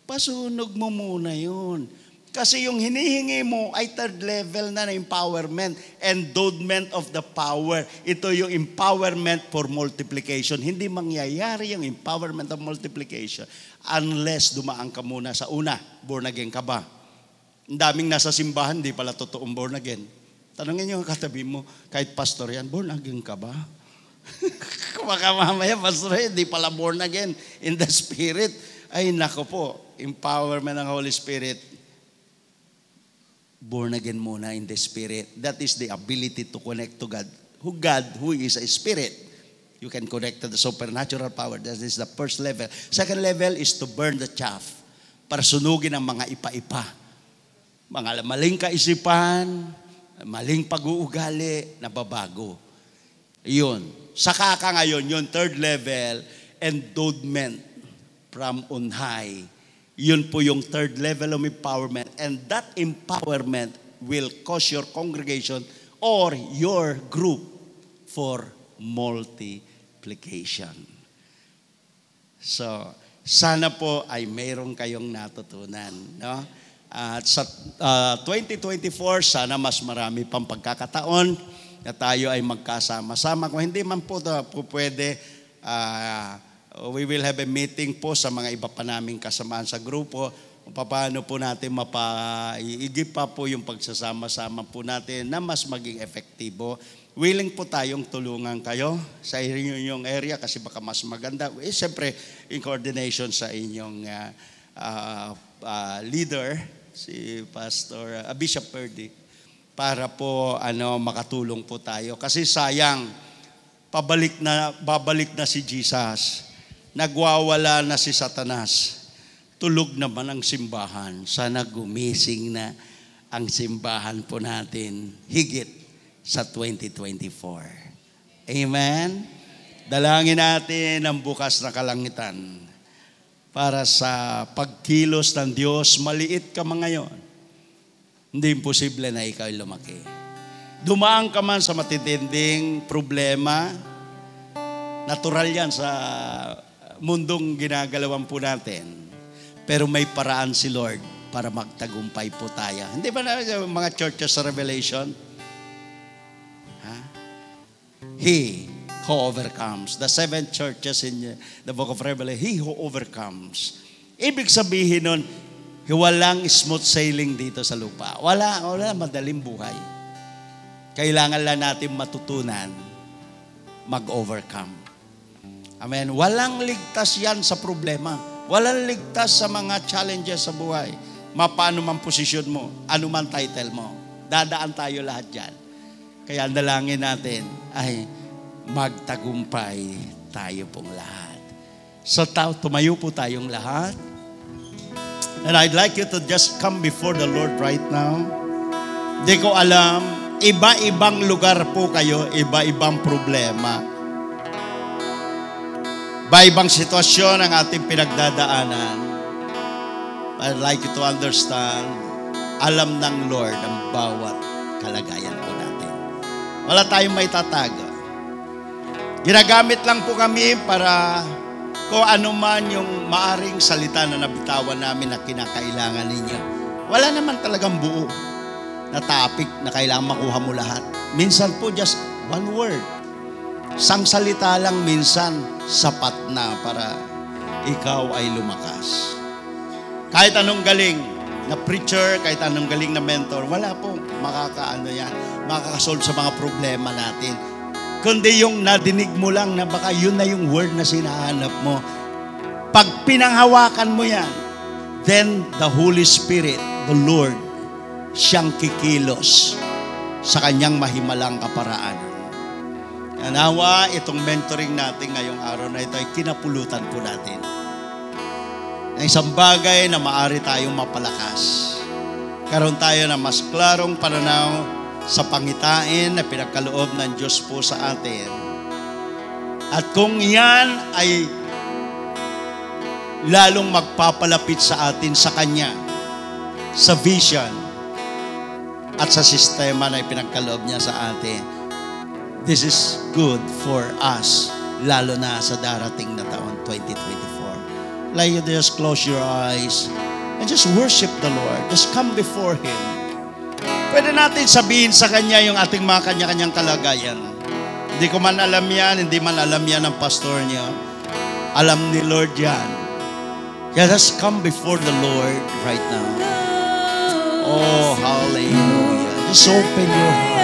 Pasunog mo muna yun. Kasi yung hinihingi mo ay third level na empowerment, endowment of the power. Ito yung empowerment for multiplication. Hindi mangyayari yung empowerment of multiplication unless dumaan ka muna sa una, born again ka ba? Ang daming nasa simbahan, di pala totoong born again. Tanungin niyo ang katabi mo, kahit pastor yan, born again ka ba? Baka mamaya, pastor, hindi pala born again in the Spirit. Ay, nako po, empowerment ng Holy Spirit. Born again muna in the Spirit. That is the ability to connect to God. Who is a Spirit. You can connect to the supernatural power. That is the first level. Second level is to burn the chaff. Para sunugin ang mga ipa-ipa. Mga maling kaisipan, maling pag-uugali, nababago. Yun. Saka ka ngayon, yung third level, endowment from on high. Yun po yung third level of empowerment. And that empowerment will cause your congregation or your group for multiplication. So, sana po ay mayroon kayong natutunan. No? At sa 2024, sana mas marami pang pagkakataon na tayo ay magkasama-sama. Kung hindi man po pwede, we will have a meeting po sa mga iba pa naming kasamaan sa grupo. Paano po natin mapaiigip pa po yung pagsasama-sama po natin na mas maging efektibo. Willing po tayong tulungan kayo sa inyong area kasi baka mas maganda. Siyempre, in coordination sa inyong leader, si Pastor Bishop Purdy, para po makatulong po tayo. Kasi sayang, babalik na si Jesus. Nagwawala na si Satanas. Tulog naman ang simbahan. Sana gumising na ang simbahan po natin higit sa 2024. Amen? Dalangin natin ang bukas na kalangitan para sa pagkilos ng Diyos. Maliit ka man ngayon, hindi imposible na ikaw lumaki. Dumaan ka man sa matitinding problema, natural yan sa mundong ginagalawan po natin. Pero may paraan si Lord para magtagumpay po tayo. Hindi ba na mga churches sa Revelation? He who overcomes. The 7 churches in the book of Revelation, he who overcomes. Ibig sabihin nun, walang smooth sailing dito sa lupa. Wala madaling buhay. Kailangan lang natin matutunan mag-overcome. Amen. Walang ligtas yan sa problema. Walang ligtas sa mga challenges sa buhay. Paano man posisyon mo, ano man title mo, dadaan tayo lahat dyan. Kaya dalangin natin ay magtagumpay tayo pong lahat. So tumayo po tayong lahat. And I'd like you to just come before the Lord right now. Di ko alam, iba-ibang lugar po kayo, iba-ibang problema. Iba-ibang sitwasyon ang ating pinagdadaanan. I'd like you to understand, alam ng Lord ang bawat kalagayan po natin. Wala tayong may tatago. Ginagamit lang po kami para kung ano man yung maaring salita na nabitawan namin na kinakailangan ninyo. Wala naman talagang buo na topic na kailangan makuha mo lahat. Minsan po just one word. Sang salita lang minsan sapat na para ikaw ay lumakas. Kahit anong galing na preacher, kahit anong galing na mentor, wala po makakasolve sa mga problema natin. Kundi yung nadinig mo lang na baka yun na yung word na sinahanap mo. Pag pinanghawakan mo yan, then the Holy Spirit, the Lord, siyang kikilos sa kanyang mahimalang kaparaanan. Nawa, itong mentoring natin ngayong araw na ito ay kinapulutan po natin. Ang isang bagay na maaari tayong mapalakas. Karoon tayo na mas klarong pananaw sa pangitain na pinagkaloob ng Diyos po sa atin. At kung yan ay lalong magpapalapit sa atin sa Kanya, sa vision, at sa sistema na ipinagkaloob niya sa atin, this is good for us, lalo na sa darating na taon, 2024. Like you just close your eyes. And just worship the Lord. Just come before Him. Pwede natin sabihin sa Kanya yung ating mga kanya-kanyang kalagayan. Hindi ko man alam yan, hindi man alam yan ng pastor niya. Alam ni Lord yan. Let us come before the Lord right now. Oh, hallelujah. Just open your heart.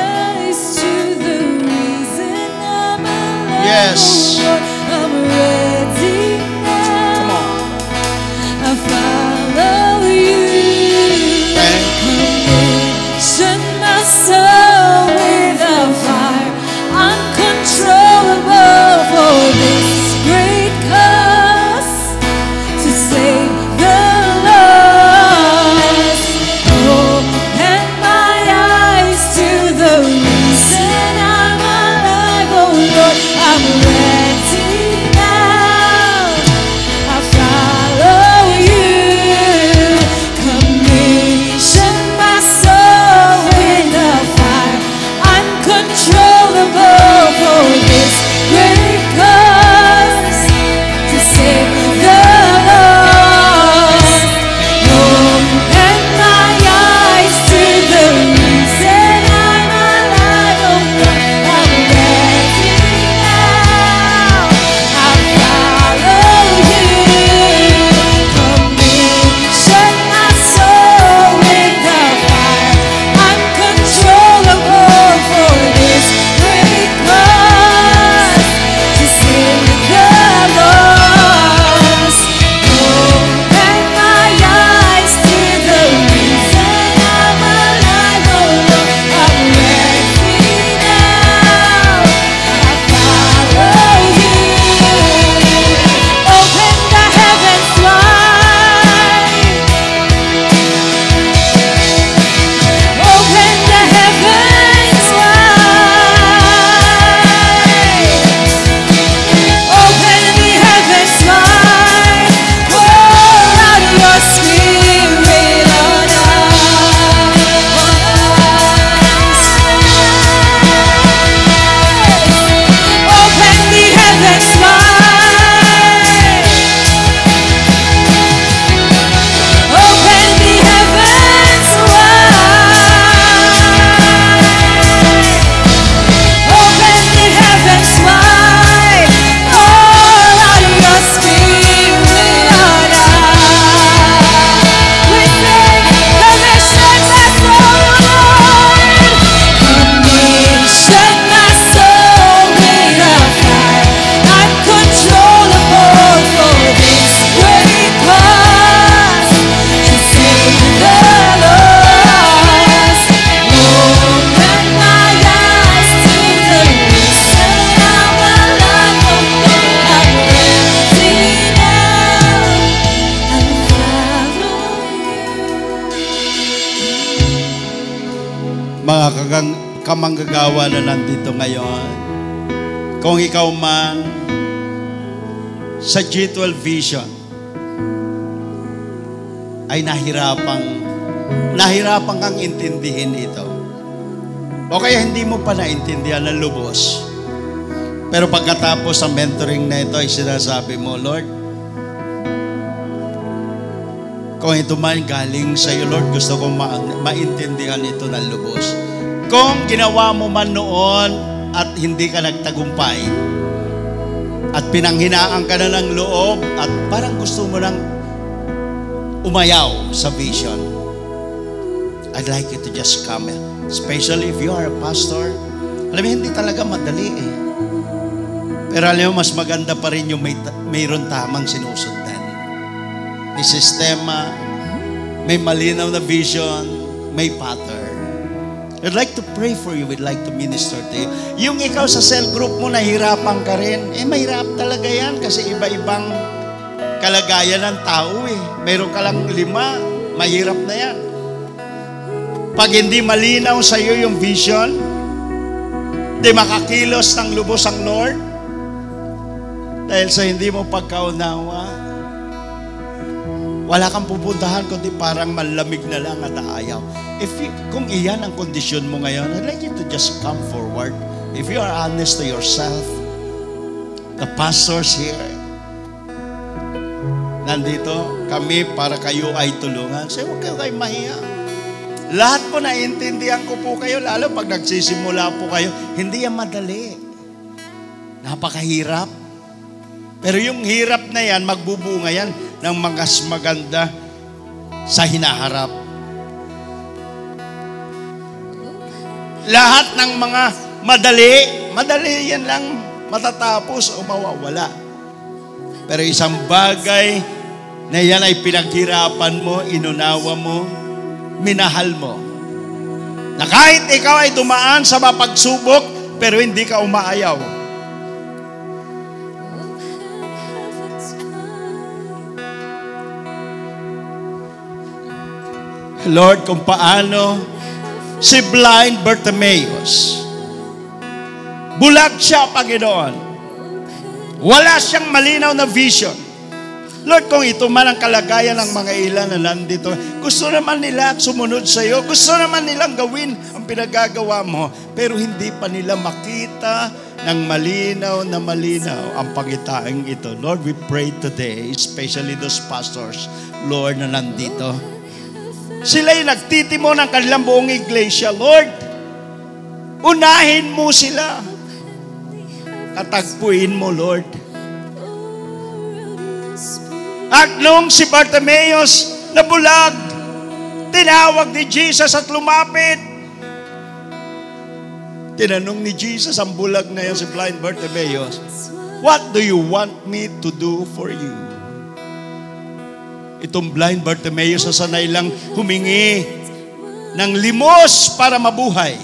Yes. I'm ready now. Come on. I follow you. Commission my soul with a fire uncontrollable for this great cause to save the lost. Open my eyes to the reason I'm alive, oh Lord. I'm ready now. I follow you. Commission my soul with a fire uncontrollable for this great cause to save the lost. Open my eyes to the reason I'm alive, oh Lord. I'm ready now. I follow you. Commission my soul with a fire uncontrollable for this great cause to save the lost. Open my eyes to the reason I'm alive, oh Lord. I'm ready now. I follow you. Open the heavens wide. Open the heavens wide. Open the heavens wide. Pour out your spirit on us. Open the heavens wide. Open the heavens wide. Open the heavens wide. Pour out your spirit on us. We say, commission my soul, Lord. Commission my soul with a fire uncontrollable for this great cause to save the lost. Open my eyes to the reason I'm alive, oh Lord. I'm ready now. And follow you. Mga kamanggagawa na nandito ngayon, kung ikaw man sa G12 Vision ay nahirapan kang intindihin ito, o kaya hindi mo pa naintindihan ng lubos, pero pagkatapos ng mentoring na ito ay sinasabi mo, Lord, kung ito man galing sa iyo, Lord, gusto kong maintindihan ito ng lubos. Kung ginawa mo man noon at hindi ka nagtagumpay at pinanghinaan ka na ng loob at parang gusto mo nang umayaw sa vision, I'd like you to just come, especially if you are a pastor. Alam mo, hindi talaga madali eh. Pero alam mo, mas maganda pa rin yung mayroon tamang sinusundan. May sistema, may malinaw na vision, may pattern. I'd like to pray for you. We'd like to minister to you. Yung ikaw sa cell group mo, nahirapan ka rin. Mahirap talaga yan kasi iba-ibang kalagayan ng tao eh. Mayroon ka lang 5, mahirap na yan. Pag hindi malinaw sa iyo yung vision, hindi makakilos ng lubos ang Lord, dahil sa hindi mo pagkaunawa, wala kang pupuntahan kundi parang malamig na lang at ayaw. Kung iyan ang kondisyon mo ngayon, I'd like you to just come forward. If you are honest to yourself, the pastors here, Nandito kami para kayo ay tulungan. So, huwag kayo mahiya. Lahat po naiintindihan ko po kayo, lalo pag nagsisimula po kayo, hindi yan madali. Napakahirap. Pero yung hirap na yan, magbubunga yan ng mas maganda sa hinaharap. Lahat ng mga madali yan lang matatapos o mawawala. Pero isang bagay na yan ay pinaghirapan mo, inunawa mo, minahal mo. Na kahit ikaw ay dumaan sa mapagsubok, pero hindi ka umaayaw. Lord, kung paano si blind Bartimaeus, bulag siya, Panginoon. Wala siyang malinaw na vision. Lord, kung ito man ang kalagayan ng mga ilan na nandito, gusto naman nila sumunod sa iyo, gusto naman nilang gawin ang pinagagawa mo, pero hindi pa nila makita ng malinaw na malinaw ang pagitaing ito. Lord, we pray today, especially those pastors, Lord, na nandito. Sila'y nagtitimo ng kanilang buong iglesia. Lord, unahin mo sila. Katagpuin mo, Lord. At nung si Bartimaeus nabulag, tinawag ni Jesus at lumapit. Tinanong ni Jesus ang bulag na yan si blind Bartimaeus, what do you want me to do for you? Itong blind Bartimaeus, sanay lang humingi ng limos para mabuhay.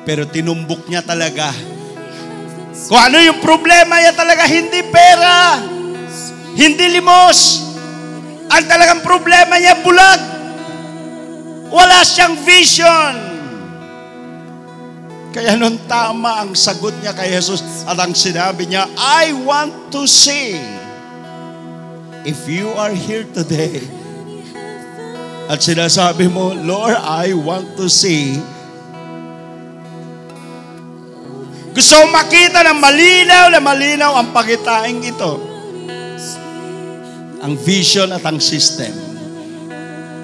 Pero tinumbok niya talaga. Kung ano yung problema niya talaga, hindi pera, hindi limos. Ang talagang problema niya, bulag. Wala siyang vision. Kaya nun tama ang sagot niya kay Jesus at ang sinabi niya, I want to see. If you are here today at sinasabi mo, Lord, I want to see. Gusto makita ng malinaw ang pagitaing ito. Ang vision at ang system.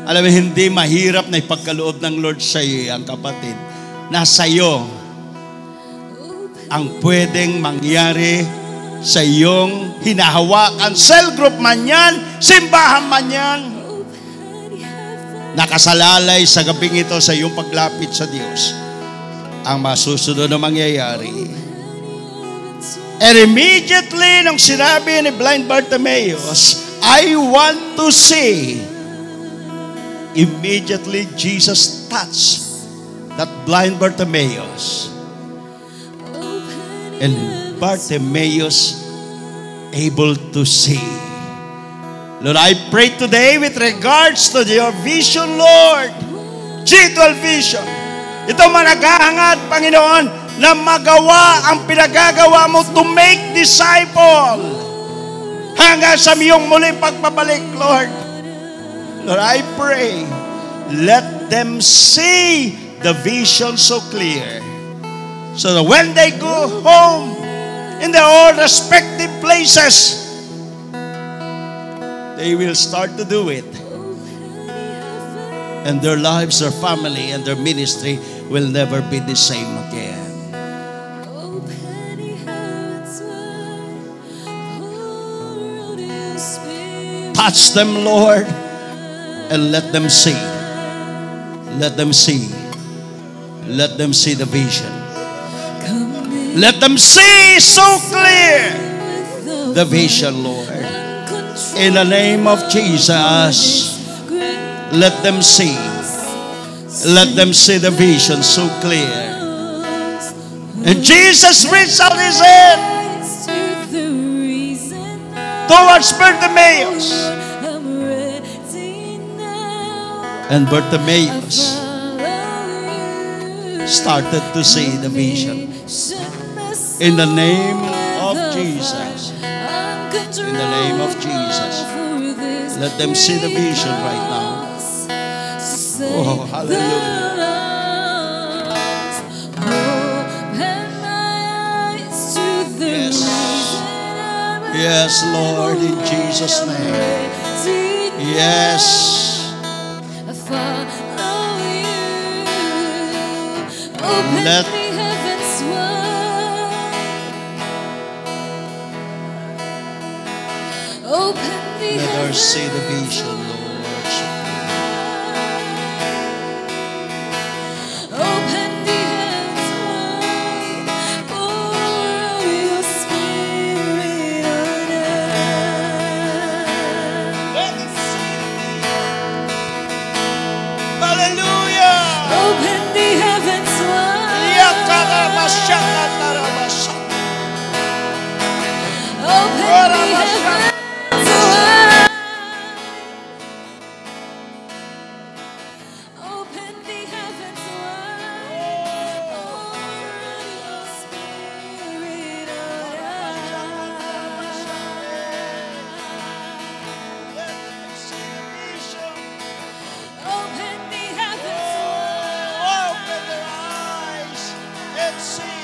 Alam mo, hindi mahirap na ipagkaloob ng Lord sa iyo, ang kapatid. Nasa iyo ang pwedeng mangyari sa iyong hinahawakan, cell group man yan, simbahan man yan, nakasalalay sa gabing ito sa iyong paglapit sa Diyos, ang masusunod na mangyayari. And immediately, nung sinabi ni blind Bartimaeus, I want to see, immediately Jesus touched that blind Bartimaeus. And Bartimaeus able to see. Lord, I pray today with regards to your vision, Lord. Spiritual vision. Ito managhahangat, Panginoon, na magawa ang pinagagawa mo to make disciple. Hanggang sa iyong muling pagpabalik, Lord. Lord, I pray, let them see the vision so clear. So that when they go home, in their own respective places, they will start to do it. And their lives, their family, and their ministry will never be the same again. Touch them, Lord, and let them see. Let them see. Let them see the vision. Let them see so clear the vision, Lord. In the name of Jesus, let them see. Let them see the vision so clear. And Jesus reached out his hand towards Bartimaeus. And Bartimaeus started to see the vision. In the name of Jesus. In the name of Jesus. Let them see the vision right now. Oh, hallelujah. Yes. Yes, Lord, in Jesus' name. Yes. I follow you. Open Let- the heavens wide. Open the Let heavens us see the vision, Lord. Open the heavens wide. Pour out your spirit on us. Hallelujah. Open the heavens wide. Yakarabashakatarabasha. Open the heavens wide. Open the heavens wide. Pour out your spirit on us. Open the heavens wide. Open their eyes and see.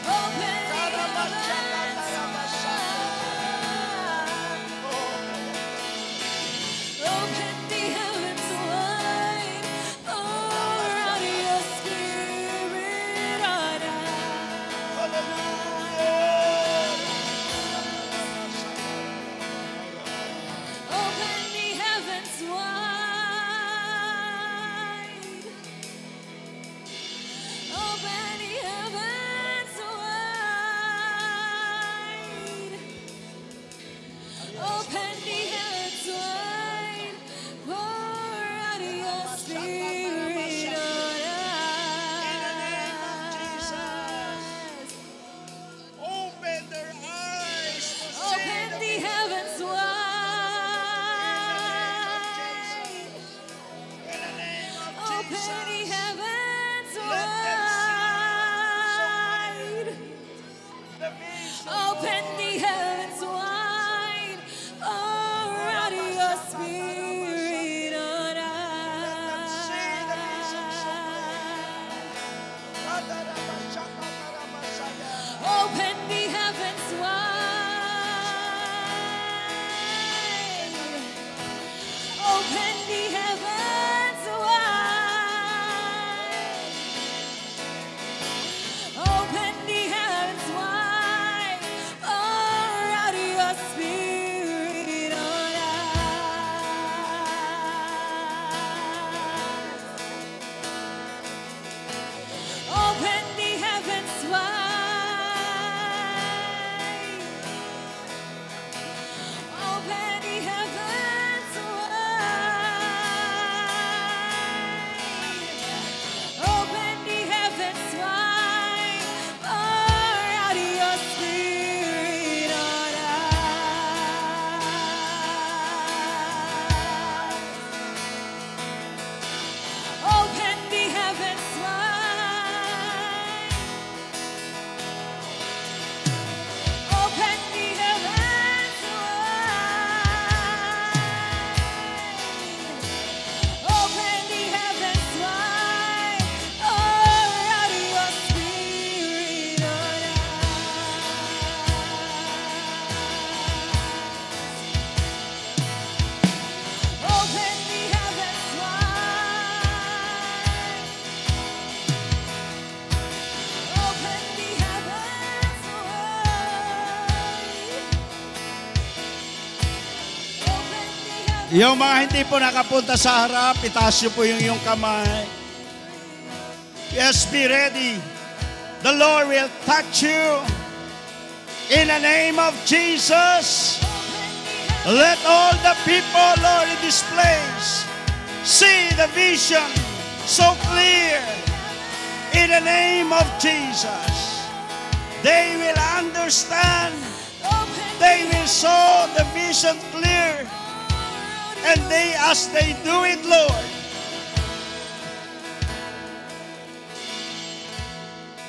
Open the heavens wide. Open the heavens wide. Pour out your spirit on us. Open the heavens wide. Open the heavens wide. Open the heavens wide. Pour out your spirit on us. Open their eyes to see Open the heavens wide. in the name of Open Jesus. the heavens Let them wide. The vision. Open the heavens wide. Pour out your spirit on us. Open the heavens wide. Open the heavens wide. Open the heavens wide. Pour out your spirit on us. Open the heavens wide. Open the heavens wide. Open the heavens wide. Pour out your spirit on us. Open the heavens wide. Open the heavens wide. Open the heavens wide. Pour out your spirit on us. Open the heavens wide. Open the heavens wide. Open the heavens. Yung mga hindi po nakapunta sa harap, itaas niyo po yung iyong kamay. Yes, be ready. The Lord will touch you. In the name of Jesus, let all the people, Lord, in this place see the vision so clear. In the name of Jesus, they will understand. They will saw the vision clear. And they, as they do it, Lord,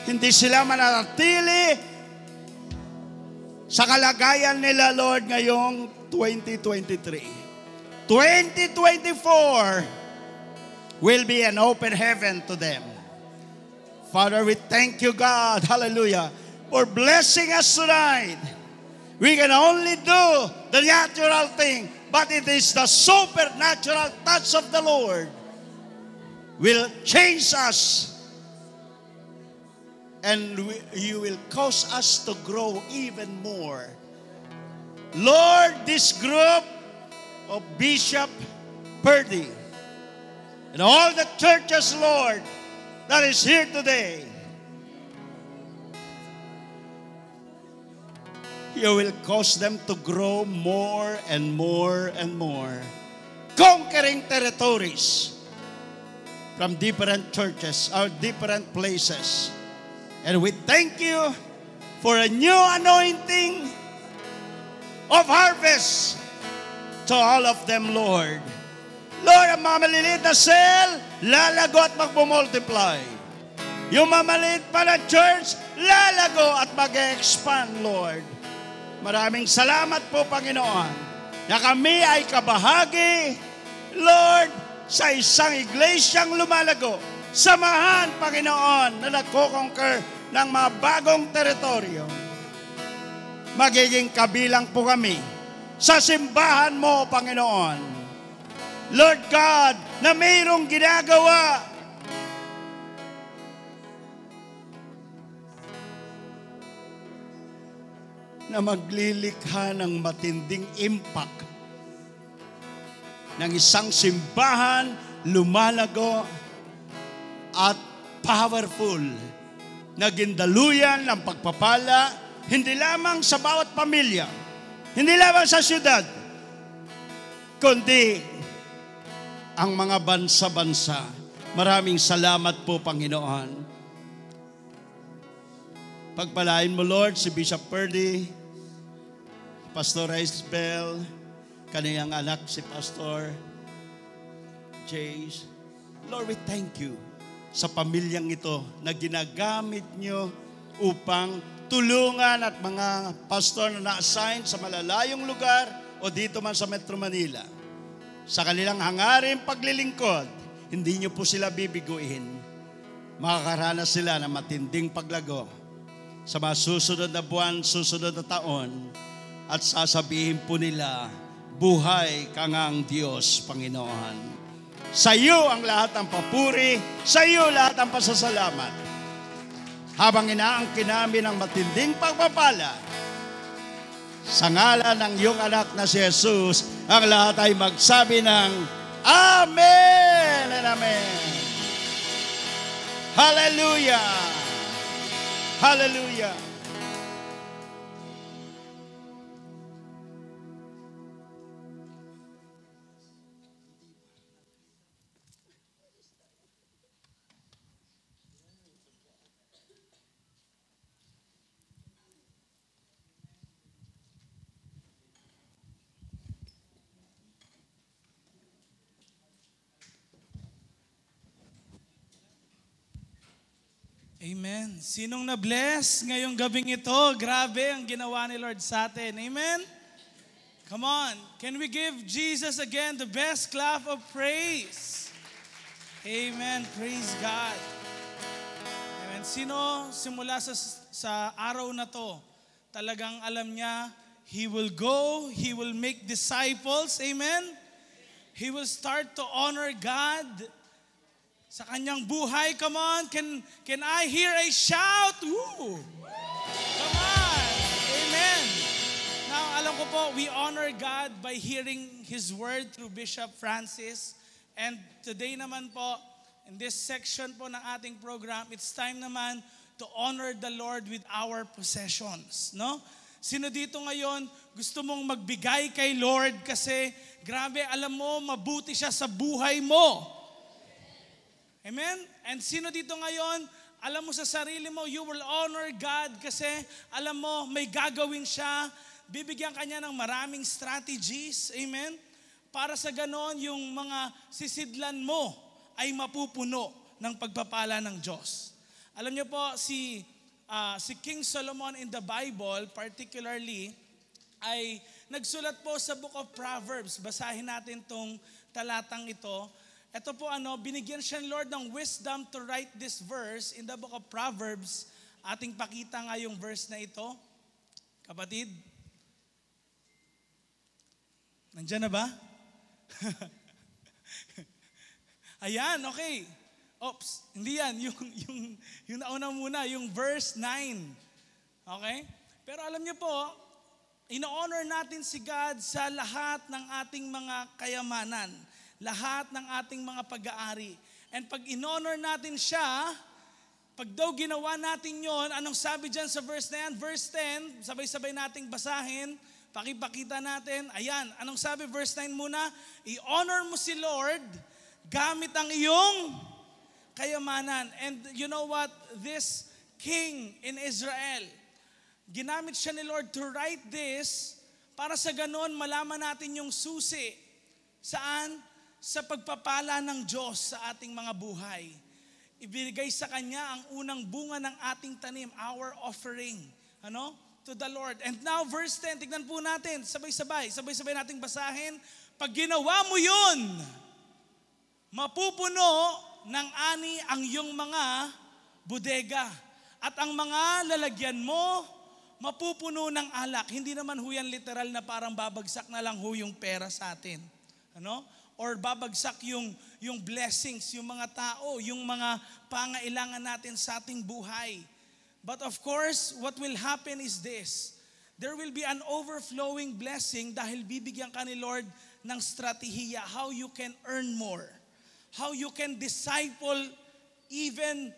hindi sila mananatili sa kalagayan nila, Lord, ngayong 2023. 2024 will be an open heaven to them. Father, we thank you, God, hallelujah, for blessing us tonight We can only do the natural thing, but it is the supernatural touch of the Lord will change us, and you will cause us to grow even more. Lord, this group of Bishop Purdy and all the churches, Lord, that is here today, you will cause them to grow more and more and more, conquering territories from different churches or different places. And we thank you for a new anointing of harvest to all of them, Lord. Lord, ang mga maliliit na cell, lalago at magmumultiply. Yung mga maliit pa na church, lalago at mag-expand, Lord. Maraming salamat po, Panginoon, na kami ay kabahagi, Lord, sa isang iglesyang lumalago. Samahan, Panginoon, na nagko-conquer ng mga bagong teritoryo. Magiging kabilang po kami sa simbahan mo, Panginoon. Lord God, na mayroong ginagawa na maglilikha ng matinding impact ng isang simbahan lumalago at powerful na gindaluyan ng pagpapala, hindi lamang sa bawat pamilya, hindi lamang sa syudad, kundi ang mga bansa-bansa. Maraming salamat po, Panginoon. Pagpalain mo, Lord, si Bishop Purdy, Pastor Isabel, kaniyang anak si Pastor Jace. Lord, we thank you sa pamilyang ito na ginagamit nyo upang tulungan at mga pastor na na-assign sa malalayong lugar o dito man sa Metro Manila. Sa kanilang hangarin paglilingkod, hindi nyo po sila bibiguin. Makakaranas sila ng matinding paglago sa mga susunod na buwan, susunod na taon, at sasabihin po nila, buhay ka ngang Diyos, Panginoon. Sa iyo ang lahat ng papuri, sa iyo lahat ng pasasalamat. Habang inaangkin namin ang matinding pagpapala, sa ngalan ng iyong anak na si Jesus, ang lahat ay magsabi ng Amen and Amen. Hallelujah! Hallelujah! Amen. Sinong na-bless ngayong gabing ito? Grabe ang ginawa ni Lord sa atin. Amen? Come on. Can we give Jesus again the best clap of praise? Amen. Praise God. Amen. Sino simula sa araw na to, talagang alam niya, He will go, He will make disciples. Amen? He will start to honor God sa kanyang buhay. Come on, can I hear a shout? Woo! Come on. Amen. Now, alam ko po, we honor God by hearing His word through Bishop Francis. And today naman po, in this section po ng ating program, it's time naman to honor the Lord with our possessions. No? Sino dito ngayon gusto mong magbigay kay Lord kasi grabe, alam mo, mabuti siya sa buhay mo. Amen? And sino dito ngayon, alam mo sa sarili mo, you will honor God kasi alam mo, may gagawin siya, bibigyan kanya ng maraming strategies, amen? Para sa ganon, yung mga sisidlan mo ay mapupuno ng pagpapala ng Diyos. Alam niyo po, si King Solomon in the Bible, particularly, ay nagsulat po sa Book of Proverbs. Basahin natin tong talatang ito. Ito po binigyan siya ng Lord ng wisdom to write this verse in the book of Proverbs. Ating pakita nga yung verse na ito. Kapatid, Nandyan na ba? Ayan, okay. Oops, hindi yan. Yung nauna muna, yung verse 9. Okay? Pero alam niyo po, ino-honor natin si God sa lahat ng ating mga kayamanan, lahat ng ating mga pag-aari. And pag in-honor natin siya, pag daw ginawa natin yon, anong sabi dyan sa verse na yan? Verse 10, sabay-sabay nating basahin, pakipakita natin. Ayan, anong sabi? Verse 9 muna, i-honor mo si Lord gamit ang iyong kayamanan. And you know what? This king in Israel, ginamit siya ni Lord to write this para sa ganon malaman natin yung susi. Saan? Sa pagpapala ng Diyos sa ating mga buhay. Ibigay sa Kanya ang unang bunga ng ating tanim, our offering, to the Lord. And now verse 10, tignan po natin, sabay-sabay nating basahin. Pag ginawa mo yun, mapupuno ng ani ang iyong mga bodega. At ang mga lalagyan mo, mapupuno ng alak. Hindi naman ho yan literal na parang babagsak na lang ho yung pera sa atin. Or babagsak yung blessings, yung mga tao, yung mga pangailangan natin sa ating buhay. But of course, what will happen is this. There will be an overflowing blessing dahil bibigyan ka ni Lord ng strategiya, how you can earn more. How you can disciple even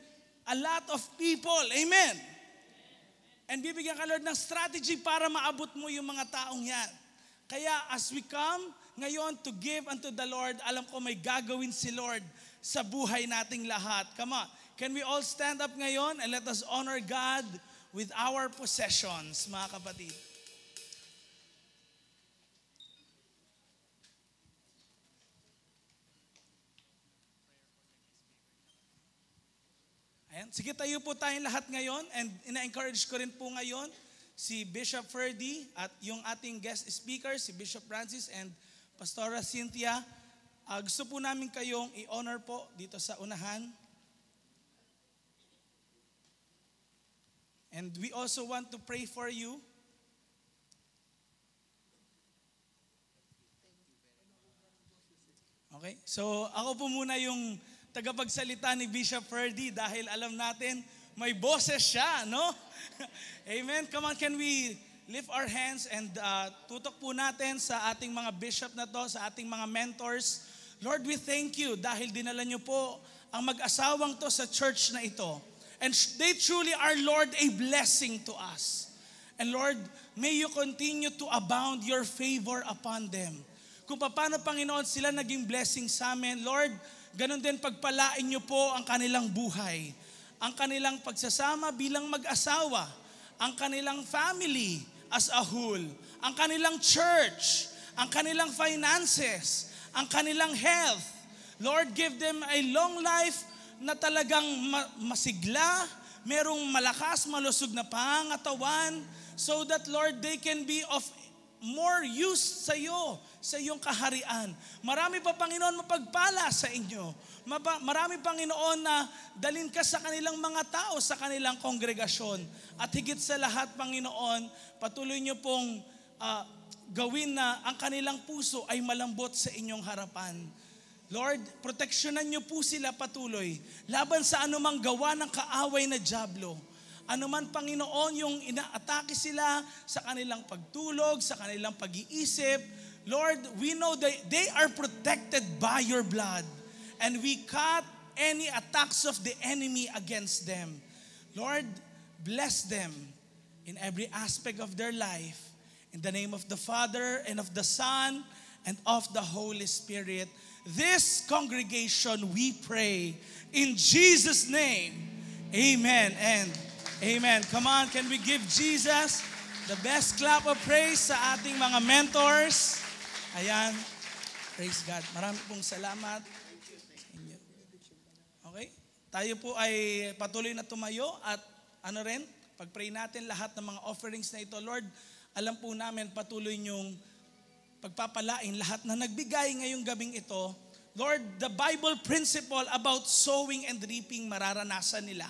a lot of people. Amen. And bibigyan ka, Lord, ng strategy para maabot mo yung mga taong yan. Kaya as we come ngayon to give unto the Lord, alam ko may gagawin si Lord sa buhay nating lahat. Come on. Can we all stand up ngayon and let us honor God with our possessions, mga kapatid. Ayan. Sige, tayo po tayong lahat ngayon, and ina-encourage ko rin po ngayon si Bishop Ferdy at yung ating guest speaker, si Bishop Francis and Pastora Cynthia. Gusto po namin kayong i-honor po dito sa unahan. And we also want to pray for you. Okay, so ako po muna yung tagapagsalita ni Bishop Ferdy dahil alam natin may boses siya, no? Amen. Come on, can we lift our hands and tutok po natin sa ating mga bishop na to, sa ating mga mentors. Lord, we thank you dahil dinala niyo po ang mag-asawang to sa church na ito. And they truly are, Lord, a blessing to us. And Lord, may you continue to abound your favor upon them. Kung paano, Panginoon, sila naging blessing sa amin, Lord, ganon din pagpalain niyo po ang kanilang buhay, ang kanilang pagsasama bilang mag-asawa, ang kanilang family as a whole, ang kanilang church, ang kanilang finances, ang kanilang health. Lord, give them a long life na talagang masigla, merong malakas, malusog na pangatawan, so that, Lord, they can be of more use sa iyo, sa iyong kaharian. Marami pa, Panginoon, mapagpala sa inyo. Marami, Panginoon, na dalhin ka sa kanilang mga tao, sa kanilang kongregasyon. At higit sa lahat, Panginoon, patuloy niyo pong gawin na ang kanilang puso ay malambot sa inyong harapan. Lord, proteksyonan niyo po sila patuloy laban sa anumang gawa ng kaaway na dyablo. Ano man, Panginoon, yung inaatake sila sa kanilang pagtulog, sa kanilang pag-iisip, Lord, we know that they are protected by your blood. And we cut any attacks of the enemy against them. Lord, bless them in every aspect of their life. In the name of the Father, and of the Son, and of the Holy Spirit. This congregation, we pray in Jesus' name. Amen and amen. Come on, can we give Jesus the best clap of praise sa ating mga mentors? Ayan. Praise God. Marami pong salamat. Okay? Tayo po ay patuloy na tumayo at pag-pray natin lahat ng mga offerings na ito. Lord, alam po namin patuloy niyong pagpapalain lahat na nagbigay ngayong gabing ito. Lord, the Bible principle about sowing and reaping mararanasan nila.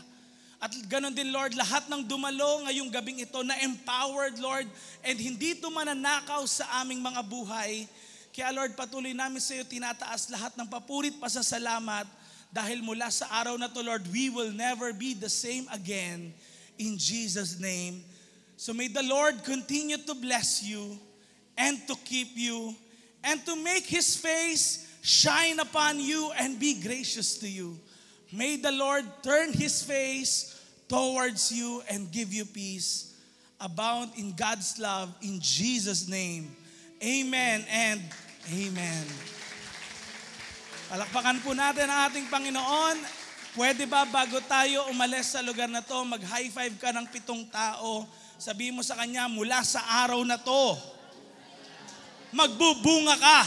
At ganon din, Lord, lahat ng dumalo ngayong gabing ito na empowered, Lord, and hindi ito mananakaw sa aming mga buhay. Kaya Lord, patuloy namin sa iyo tinataas lahat ng papurit pasasalamat dahil mula sa araw na to, Lord, we will never be the same again. In Jesus' name. So may the Lord continue to bless you and to keep you and to make His face shine upon you and be gracious to you. May the Lord turn His face towards you and give you peace. Abound in God's love in Jesus' name. Amen and amen. Palakpakan po natin ang ating Panginoon. Pwede ba bago tayo umalis sa lugar na to, mag-high five ka ng 7 tao, sabihin mo sa kanya, mula sa araw na to, magbubunga ka.